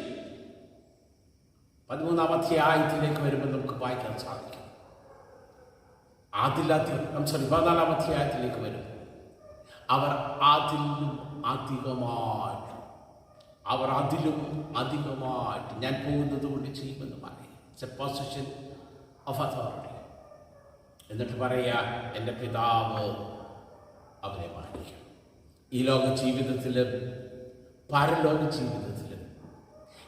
S5: 13-ാം അധ്യായത്തിലേക്ക് വരുമ്പോൾ നമുക്ക് വായിക്കാൻ സാധിക്കും. 14-ാം അധ്യായത്തിലേക്ക് വരും. അവർ അതിലും അധികമായിട്ട് ഞാൻ പോകുന്നത് കൊണ്ട് ചെയ്യുമെന്ന് പറയും. It's A position of authority. എന്നിട്ട് പറയുക, എൻ്റെ പിതാവ് അവരെ മാനിക്കും. ഈ ലോക ജീവിതത്തിലും പരലോക ജീവിതത്തിലും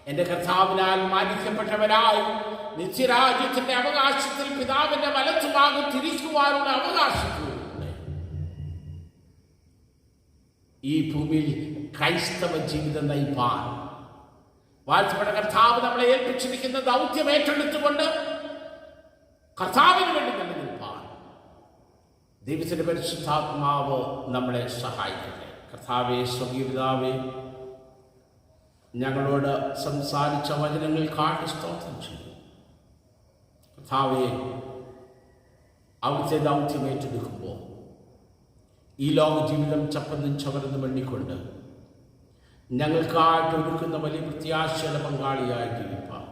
S5: എൻ്റെ കർത്താവിനാൽ മാനിക്കപ്പെട്ടവരായി നിത്യരാജ്യത്തിന്റെ അവകാശത്തിൽ പിതാവിന്റെ വലത്തുഭാഗം തിരിക്കുവാനുള്ള അവകാശത്തിലൂടെ ഈ ഭൂമിയിൽ ക്രൈസ്തവ ജീവിതം നയിപ്പാൻ വാഴ്ത്തപ്പെട്ട കർത്താവ് നമ്മളെ ഏൽപ്പിച്ചിരിക്കുന്ന ദൗത്യം ഏറ്റെടുത്തുകൊണ്ട് കർത്താവിന് വേണ്ടി നിലനിൽപ്പാൻ ദൈവത്തിന്റെ പരിശുദ്ധാത്മാവ് നമ്മളെ സഹായിക്കട്ടെ. കർത്താവേ, സ്വർഗീയ പിതാവേ, ഞങ്ങളോട് സംസാരിച്ച വചനങ്ങൾക്കായിട്ട് സ്തോത്രം ചെയ്യും. കർത്താവേ, അവിടുത്തെ ദൗത്യം ഏറ്റെടുക്കുമ്പോൾ ഈ ലോക ജീവിതം ചപ്പന്നും ചവറന്നും എണ്ണിക്കൊണ്ട് ഞങ്ങൾക്കായിട്ട് ഒരുക്കുന്ന വലിയ പ്രത്യാശയുടെ പങ്കാളിയായി ജീവിപ്പാൻ,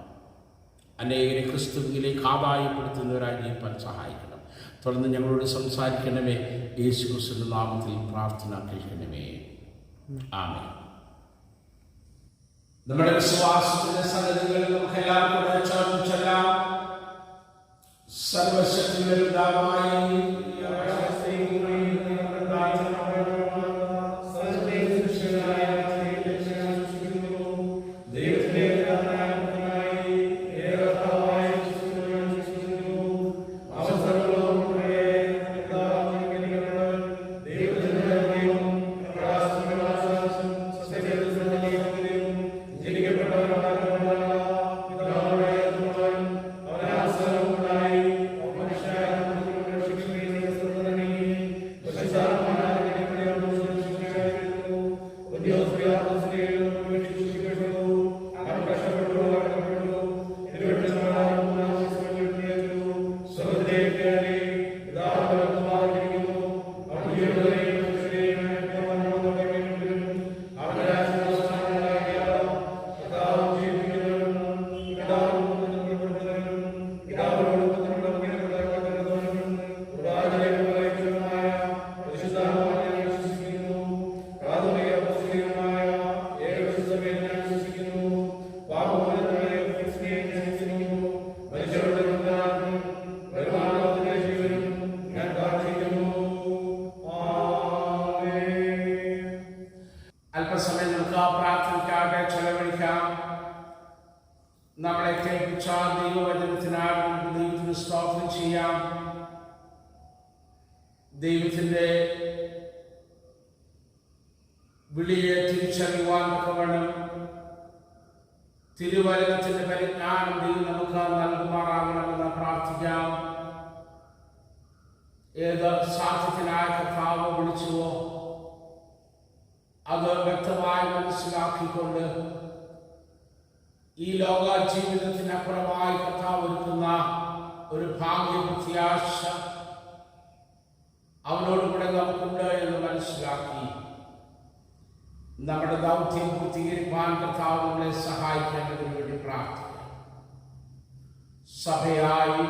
S5: അനേകരെ ക്രിസ്തുവിലേക്ക് ആദായപ്പെടുത്തുന്നവരായി ജീവിപ്പാൻ സഹായിക്കണം. തുടർന്ന് ഞങ്ങളോട് സംസാരിക്കണമേ. യേശു ക്രിസ്തുവിന്റെ നാമത്തിൽ പ്രാർത്ഥന കേൾക്കണമേ. ആമേൻ.
S1: നമ്മുടെ വിശ്വാസത്തിന്റെ സംഗതികൾ നമുക്ക് എല്ലാവർക്കും ചേർന്ന് ചൊല്ലാം. സർവശക്തികളുണ്ടായി
S6: Amen.
S5: വിളിയെ തിരിച്ചറിയുവാൻ തക്കവണ്ണം തിരുവചനത്തിന്റെ പരിജ്ഞാനം ദൈവം നമുക്ക് നൽകുമാറാകണമെന്ന് പ്രാർത്ഥിക്കാം. ഏത് സാധ്യത്തിനായ കർത്താവ് വിളിച്ചുവോ അത് വ്യക്തമായി മനസ്സിലാക്കിക്കൊണ്ട് ഈ ലോക ജീവിതത്തിനപ്പുറമായി കർത്താവ് ഒരുക്കുന്ന ഒരു ഭാഗ്യ പ്രത്യാശ അവനോടുകൂടെ നമുക്കുണ്ട് എന്ന് മനസ്സിലാക്കി നമ്മുടെ ദൗത്യം പൂർത്തീകരിക്കാൻ കർത്താവ് നമ്മളെ സഹായിക്കേണ്ടതിന് വേണ്ടി പ്രാർത്ഥിക്കാം. സഭയായി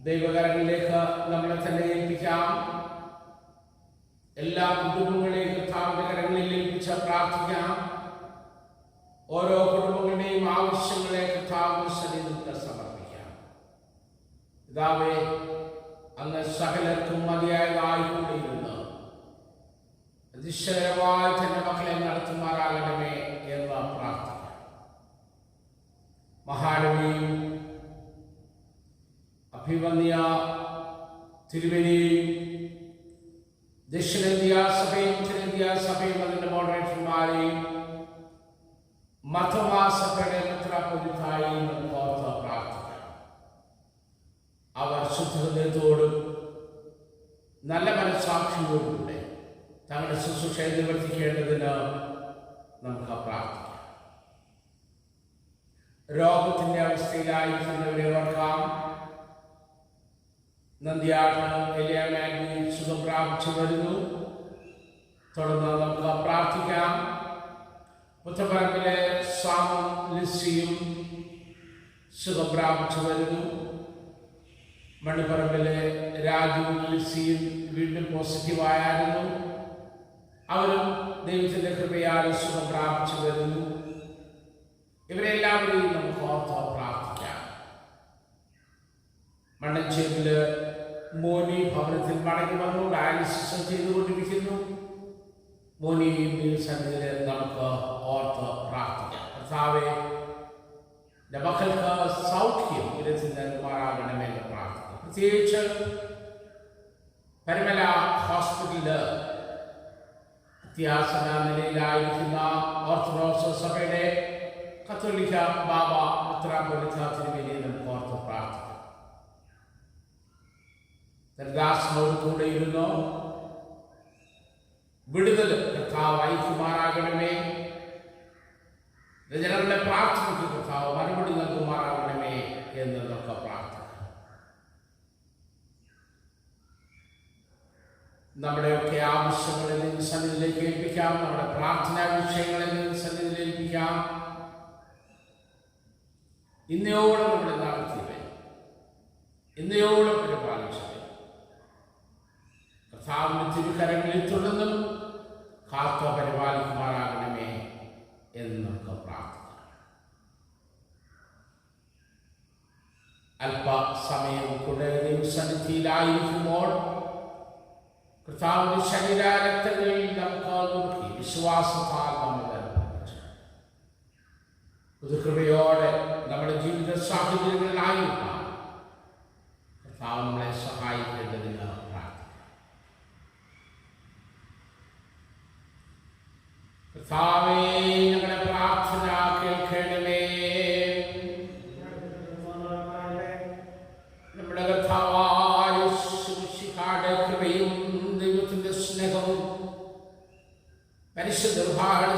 S5: ദൈവകരങ്ങളിലേക്ക് നമ്മളെ തന്നെ ഏൽപ്പിക്കാം. എല്ലാ കുടുംബങ്ങളെയും കർത്താവിന്റെ കരങ്ങളിൽ ഏൽപ്പിച്ച് പ്രാർത്ഥിക്കാം. ഓരോ കുടുംബങ്ങളുടെയും ആവശ്യങ്ങളെ കർത്താവിന്റെ സന്നിധിയിൽ സമർപ്പിക്കാം. പിതാവേ, അങ്ങ് സകലർക്കും മതിയായതായി കൂടിയിരുന്നു അതിശയമായി തന്റെ മക്കളെ നടത്തുമാറാകണമേ എന്ന് പ്രാർത്ഥിക്കാം. മഹാനവിയും അഭിവന്യ തിരുവനിയും ദക്ഷിണേന്ത്യ സഭയും ഉത്തരേന്ത്യ സഭയും അതിന്റെ മോഡറേറ്റർമാരെയും മർത്തോമാ സഭയുടെ മെത്രാപ്പൊലീത്തായി നമുക്ക് ഓർത്ത് പ്രാർത്ഥിക്കാം. അവർ ശുദ്ധഹൃദയത്തോടും നല്ല മനസ്സാക്ഷിയോടുകൂടെ തങ്ങളുടെ ശുശ്രൂഷയെ നിവർത്തിക്കേണ്ടതിന് നമുക്ക് പ്രാർത്ഥിക്കാം. രോഗത്തിന്റെ അവസ്ഥയിലായിരിക്കുന്നവരെ ഓർക്കാം. നന്ദിയാട്ട് എലിയ മാഗ്നി സുഖം പ്രാപിച്ചു വരുന്നു. തുടർന്ന് നമുക്ക് പ്രാർത്ഥിക്കാം. പുത്തപ്പറമ്പിലെ സാമും ലിസിയും സുഖം പ്രാപിച്ചു വരുന്നു. മണിപ്പറമ്പിലെ രാജുവും ലിസിയും വീണ്ടും പോസിറ്റീവായിരുന്നു. അവരും ദൈവത്തിന്റെ കൃപയാൽ സുഖം പ്രാപിച്ചു വരുന്നു. ഇവരെല്ലാവരെയും നമുക്ക് ഓർത്ത് പ്രാർത്ഥിക്കാം. മണ്ണഞ്ചേരിയില് മോനി ഭവനത്തിൽ മടങ്ങി വന്നു ഡയാലിസിസ് ചെയ്തുകൊണ്ടിരിക്കുന്നു. മോനിയും സന്നിധിയിൽ നമുക്ക് ഓർത്ത് പ്രാർത്ഥിക്കാം. കർത്താവേ, മക്കൾക്ക് സൗഖ്യം ഇരത്തിൽ നൽകുമാറാകണമെന്ന് പ്രാർത്ഥിക്കാം. പ്രത്യേകിച്ച് പരിമല ഹോസ്പിറ്റലില് അത്യാസന നിലയിലായിരിക്കുന്ന ഓർത്തഡോക്സ് സഭയുടെ കത്തോലിക്ക ബാബ മെത്രാപ്പൊലീത്ത തിരുമേനിയെ നമുക്ക് ഓർത്ത് പ്രാർത്ഥിക്കാം. ദാസനോട് കൂടെ ഇരുന്നോ വിടുതൽ കർത്താവ് അയക്കുമാറാകണമേ. ജനങ്ങളുടെ പ്രാർത്ഥനയ്ക്ക് കർത്താവ് മറുപടി നൽകുമാറാകണമേ എന്ന് നമുക്ക് പ്രാർത്ഥിക്കാം. നമ്മുടെയൊക്കെ ആവശ്യങ്ങളിൽ നിന്ന് സന്നിധിയിലേക്ക് ഏൽപ്പിക്കാം. നമ്മുടെ പ്രാർത്ഥനാ വിഷയങ്ങളിൽ നിന്ന് സന്നിധിയിൽ ഏൽപ്പിക്കാം. ഇന്നയോളം നമ്മുടെ നടത്തിയവൻ, ഇന്നയോളം പരിപാലിച്ചവൻ കർത്താവിന്റെ തിരുക്കരങ്ങളിൽ തുടർന്നും കാത്തു പരിപാലിക്കുമാറാകണമേ എന്ന് നമുക്ക് പ്രാർത്ഥിക്കാം. അല്പസമയം കൂടെ ദൈവസന്നിധിയിലായിരിക്കുമ്പോൾ കർത്താവിന്റെ ശരീരരക്തങ്ങളിൽ നമുക്ക് നോക്കി വിശ്വാസത്താൽ നമ്മൾ പുതുകൃപയോടെ നമ്മുടെ ജീവിത സാഹചര്യങ്ങളിലായിരിക്കാം കർത്താവ് നമ്മളെ സഹായിക്കേണ്ടതിന് പ്രാർത്ഥിക്കാം. കർത്താവേ, ഞങ്ങളുടെ പ്രാർത്ഥന കേൾക്കണമേ. നമ്മുടെ കർത്താവായ യേശുമിശിഹായുടെ കൃപയും ദൈവത്തിന്റെ സ്നേഹവും പരിശുദ്ധ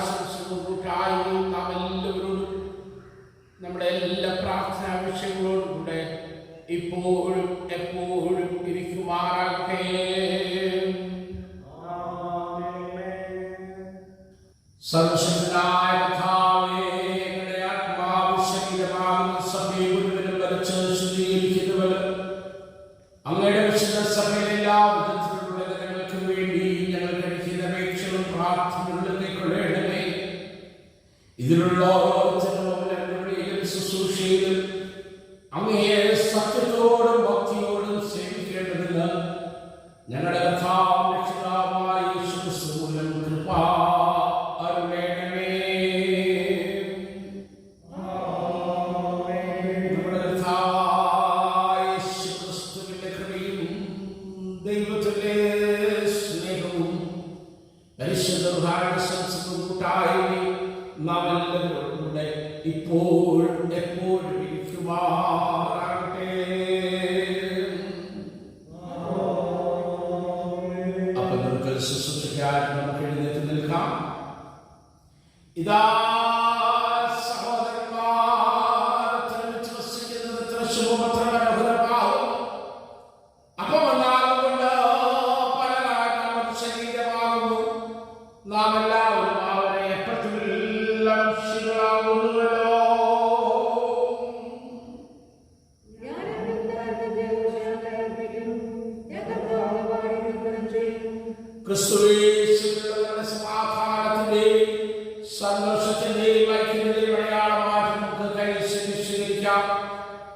S5: സംസർഗവും കൂട്ടായ്മയും നാം എല്ലാവരോടും നമ്മുടെ എല്ലാ പ്രാർത്ഥനാ വിഷയങ്ങളോടും കൂടെ ഇപ്പോഴും എപ്പോഴും ഇരിക്കുമാറാകട്ടെ. സർവശക്തനായ കർത്താവേ, ഞങ്ങളുടെ ആത്മാവ് ശരീരമാകുന്ന സഭയെ മുഴുവനും വരച്ച് ശുദ്ധീകരിക്കുന്നവർ അങ്ങയുടെ വിശുദ്ധ സഭയിലെ എല്ലാ വിധത്തിലുള്ള ജനങ്ങൾക്ക് വേണ്ടി ഞങ്ങൾ കഴിക്കുന്ന അപേക്ഷകളും പ്രാർത്ഥനകളും കൈക്കൊള്ളണമേ. ഇതിലുള്ള ശുശ്രൂഷയിൽ അങ്ങയെ സത്യത്തോടും ഭക്തിയോടും സേവിക്കേണ്ടതിന് ഞങ്ങളുടെ കർത്താവ് രക്ഷിതാവായ യേശുക്രിസ്തു മൂലം കൃപ അരുളണമേ. നമ്മുടെ കർത്താവായ യേശുക്രിസ്തുവിന്റെ കൃപയും ദൈവത്തിന്റെ സ്നേഹവും പരിശുദ്ധ പരിശുദ്ധ കൂട്ടായി നാം എല്ലാവരും കൂടെ ഇപ്പോഴും എപ്പോഴും ഇരിക്കുമാറാകട്ടെ. അപ്പൊ നമുക്ക് ശുശ്രൂഷയ്ക്കായി നമുക്ക് എഴുന്നേറ്റ് നിൽക്കാം. ഇതാ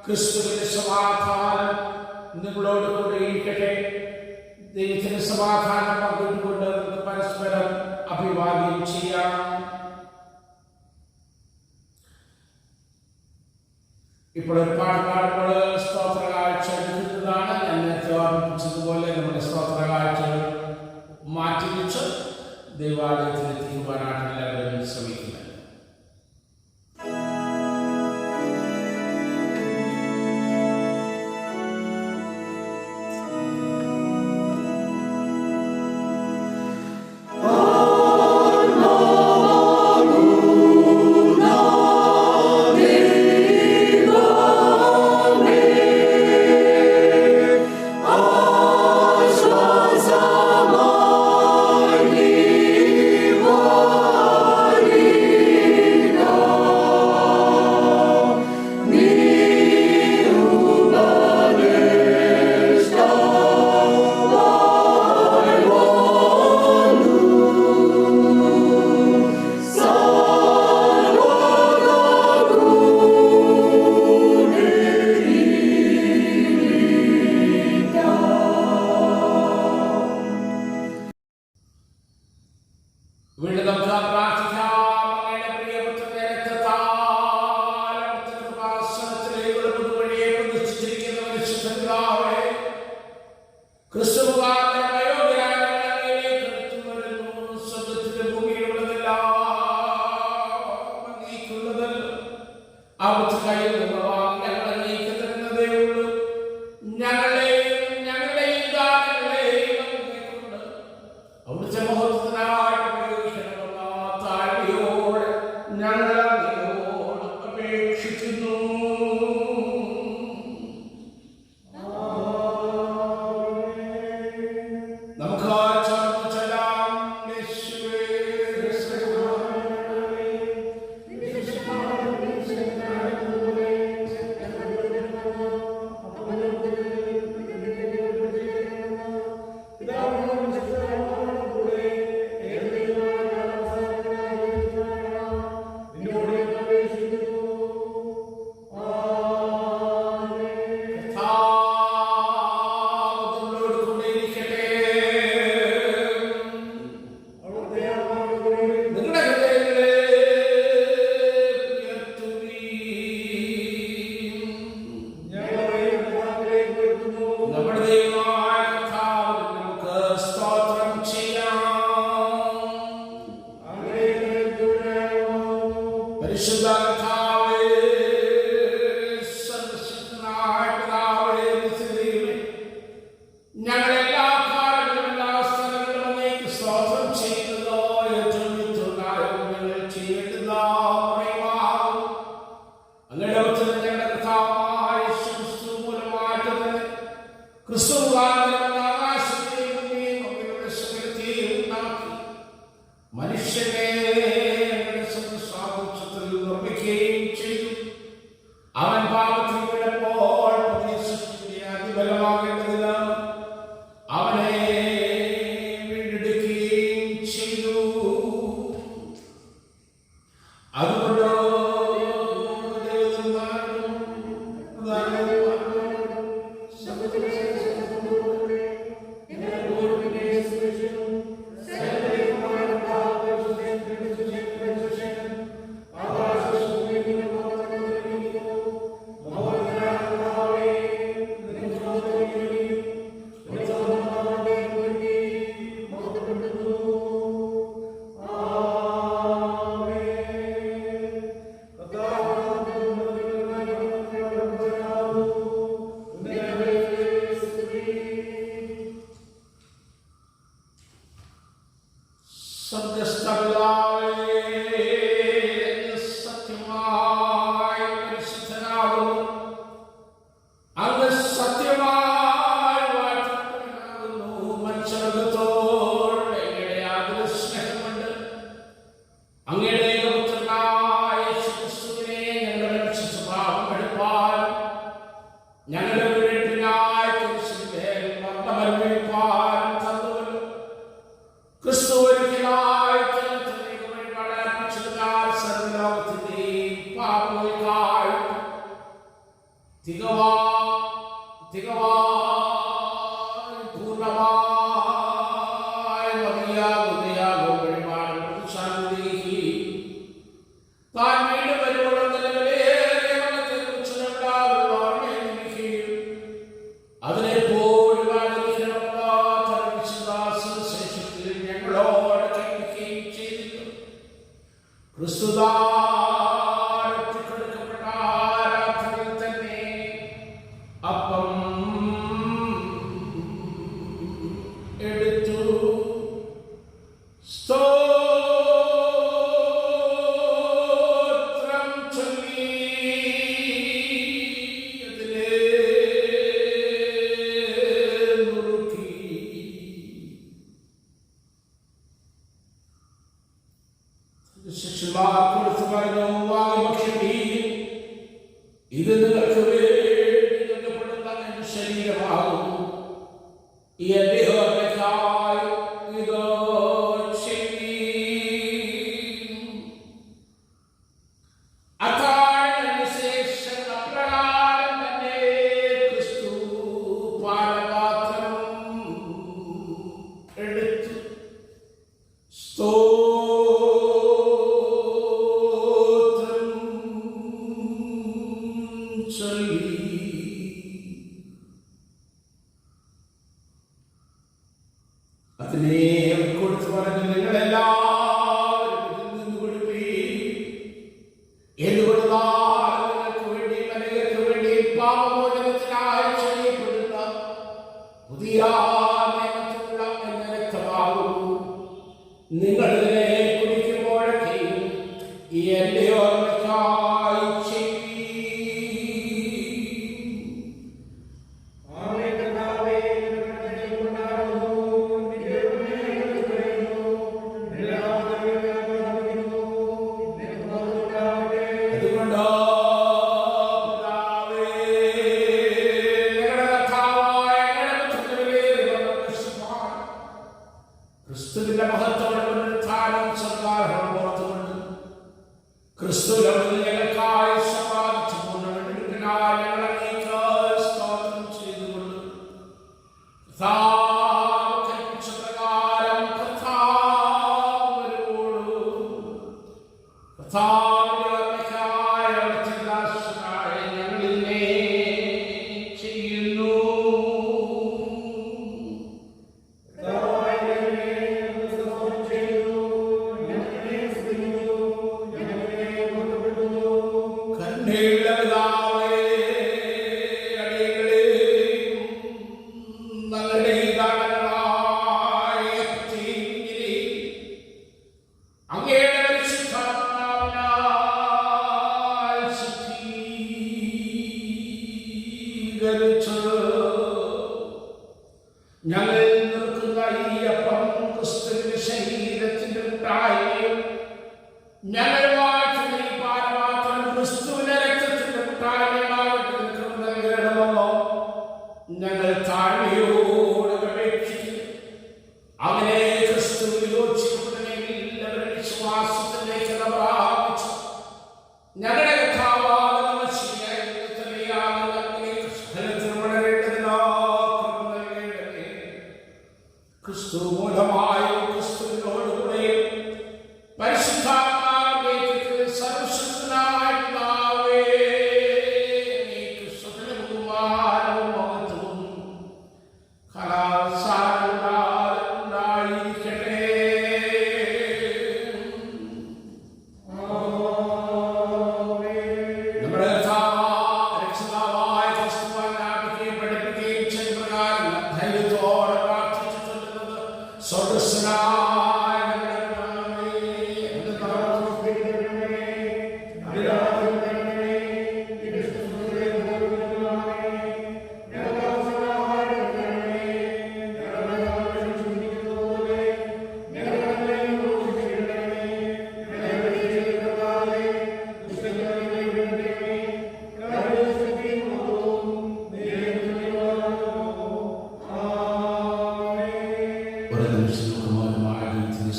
S5: ക്രിസ്തുവിന്റെ സമാധാനം നിങ്ങളോട് കൂടെ ഇരിക്കട്ടെ. ദൈവത്തിന്റെ സമാധാനം പങ്കിട്ടുകൊണ്ട് നമുക്ക് പരസ്പരം അഭിവാദ്യം ചെയ്യാം. ഇപ്പോൾ ഒരു പാട്ട് പാടുമ്പോൾ സ്തോത്ര കാഴ്ച എടുക്കുന്നതാണ്. ഞാൻ നേരത്തെ ഓർമ്മിപ്പിച്ചതുപോലെ നമ്മുടെ സ്തോത്ര കാഴ്ചകൾ മാറ്റിവെച്ച് ദൈവാലയത്തിലെത്തിക്കുവാനാണ് എല്ലാവരും ശ്രമിക്കുന്നത്.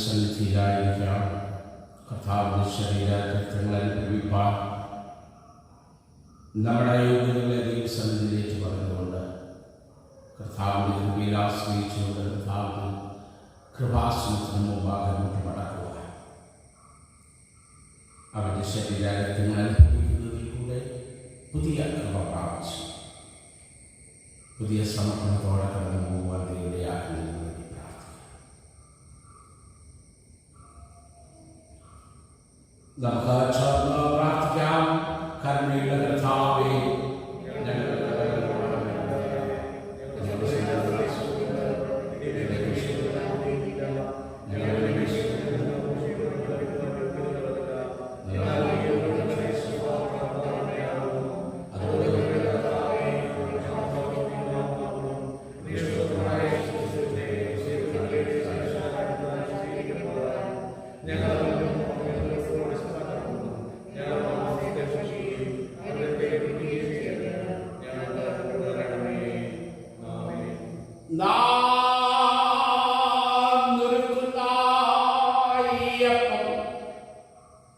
S5: സന്നിധിയിലായിരിക്കാം. കർത്താവിന്റെ ശരീരരക്തങ്ങൾ അനുഭവിപ്പാൻ നമ്മുടെ യോഗ്യതകളെ ദൈവസന്നിധിയിലേക്ക് പറഞ്ഞുകൊണ്ട് കർത്താവിന്റെ കൃപയിൽ ആശ്രയിച്ചുകൊണ്ട് കർത്താവിന്റെ കൃപാസനത്തിന് മുമ്പാകെ മടക്കുക. അവരുടെ ശരീരരക്തങ്ങൾ അനുഭവിക്കുന്നതിൽ കൂടെ പുതിയ കൃപ പ്രാപിച്ചു പുതിയ സമർപ്പണത്തോടെ കടന്നു പോകുവാൻ ദൈവയാകുന്നതിന് വേണ്ടി പ്രാർത്ഥിക്കാം. നമുക്ക് ചേർന്ന് പ്രാർത്ഥിക്കാം. കരുണയുള്ള കർത്താവേ,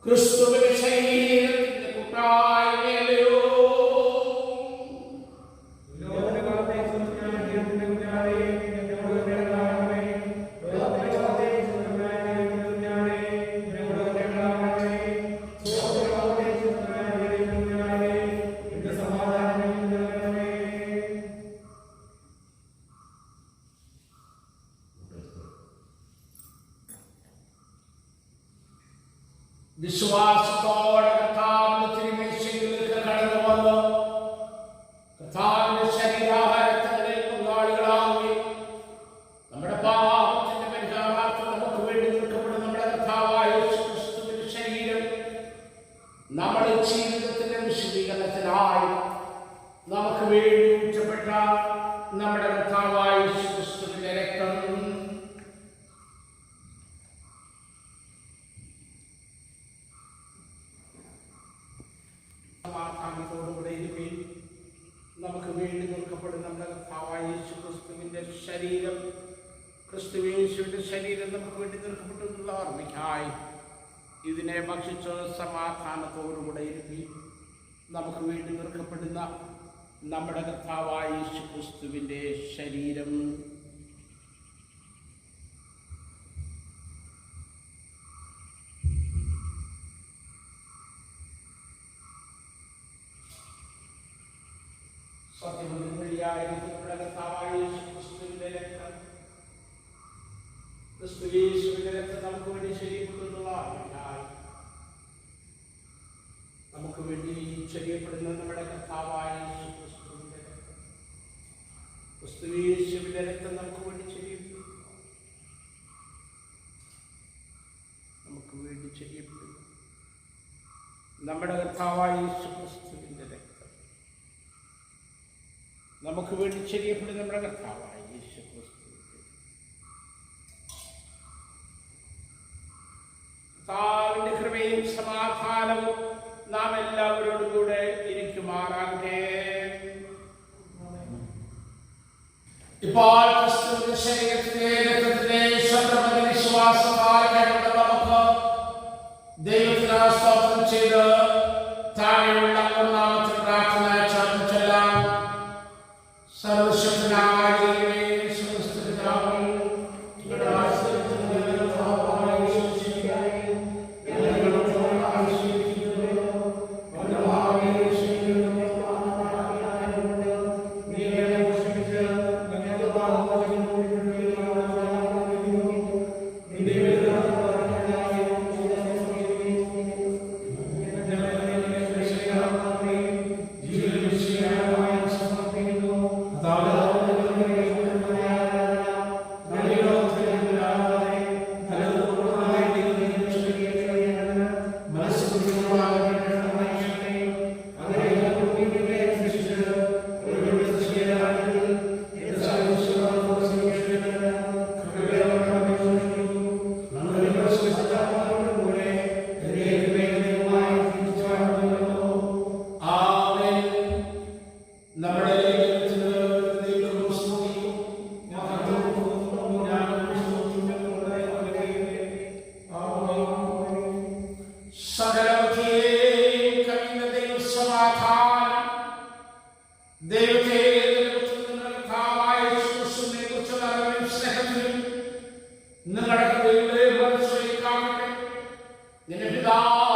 S5: ക്രിസ്തുവിന്റെ ശരീരത്തിന്റെ കൂട്ടായ്മയല്ലയോ? വിശ്വാസത്തോടെ കർത്താവിന്റെ തിരുമേശയിലേക്ക് കടന്നു വന്ന് കർത്താവിന്റെ ശരീരാഹാരങ്ങളിൽ പങ്കാളികളാവുകയും നമ്മുടെ പാപത്തിന്റെ പരിഹാരാർത്ഥം നമുക്ക് വേണ്ടി നിൽക്കപ്പെടുന്ന നമ്മുടെ കർത്താവായ യേശുക്രിസ്തുവിന്റെ ശരീരം നമ്മുടെ ജീവിതത്തിന്റെ വിശദീകരണത്തിനായി നമുക്ക് വേണ്ടി ഊറ്റപ്പെട്ട നമ്മുടെ കർത്താവായ യേശുക്രിസ്തുവിന്റെ രക്തം സമാധാനത്തോടുകൂടെ ഇരിക്കുകയും നമുക്ക് വേണ്ടി നിൽക്കപ്പെടുന്ന നമ്മുടെ കർത്താവായ യേശുക്രിസ്തുവിന്റെ ശരീരം ക്രിസ്തുയേശുവിന്റെ ശരീരം നമുക്ക് വേണ്ടി നിൽക്കപ്പെട്ടുള്ള ഓർമ്മയ്ക്കായി ഇതിനെ ഭക്ഷിച്ച് സമാധാനത്തോടുകൂടെ ഇരിക്കുകയും നമുക്ക് വേണ്ടി നിൽക്കപ്പെടുന്ന നമ്മുടെ കർത്താവായ യേശുക്രിസ്തുവിന്റെ ശരീരം സത്യമുള്ളിയായിരിക്കുന്ന കർത്താവായ യേശുക്രിസ്തുവിന്റെ രക്തം ക്രിസ്തുയേശുവിന്റെ രക്തം നമുക്ക് വേണ്ടി ശരീരപ്പെടുന്നുള്ള നമുക്ക് വേണ്ടി ശരീരപ്പെടുന്ന നമ്മുടെ കർത്താവായ യേശുക്രിസ്തുവിന്റെ രക്തം ക്രിസ്തുയേശുവിന്റെ രക്തം നമുക്ക് വേണ്ടി ശരീരപ്പെടുന്നു നമുക്ക് വേണ്ടി ശരീരപ്പെടുന്നു നമ്മുടെ കർത്താവായ യേശുക്രിസ്തുവിന്റെ രക്തം നമുക്ക് വേണ്ടി ശരീരപ്പെടുന്ന നമ്മുടെ കർത്താവായ യേശുക്രിസ്തു കർത്താവിന്റെ കൃപയും സമാധാനവും നാം എല്ലാവരോടും കൂടെ ഇരിക്കുമാറാകട്ടെ. ഇപ്പോൾ ക്രിസ്തുവിന്റെ ശരീരത്തിന്റെ രക്തത്തിന്റെ ശബ്ദമതി വിശ്വാസത്താൽ നമുക്ക് ദൈവത്തിന് സ്തോത്രം ചെയ്ത് താഴെയുള്ള ഒന്നാമത്തെ പ്രാർത്ഥന ചേർന്ന് ചൊല്ലാം. സർവശക്തനായ ദൈവമേ, സ്തുതിപിതാവേ,
S6: ും
S5: നിന്റെ പിതാവ്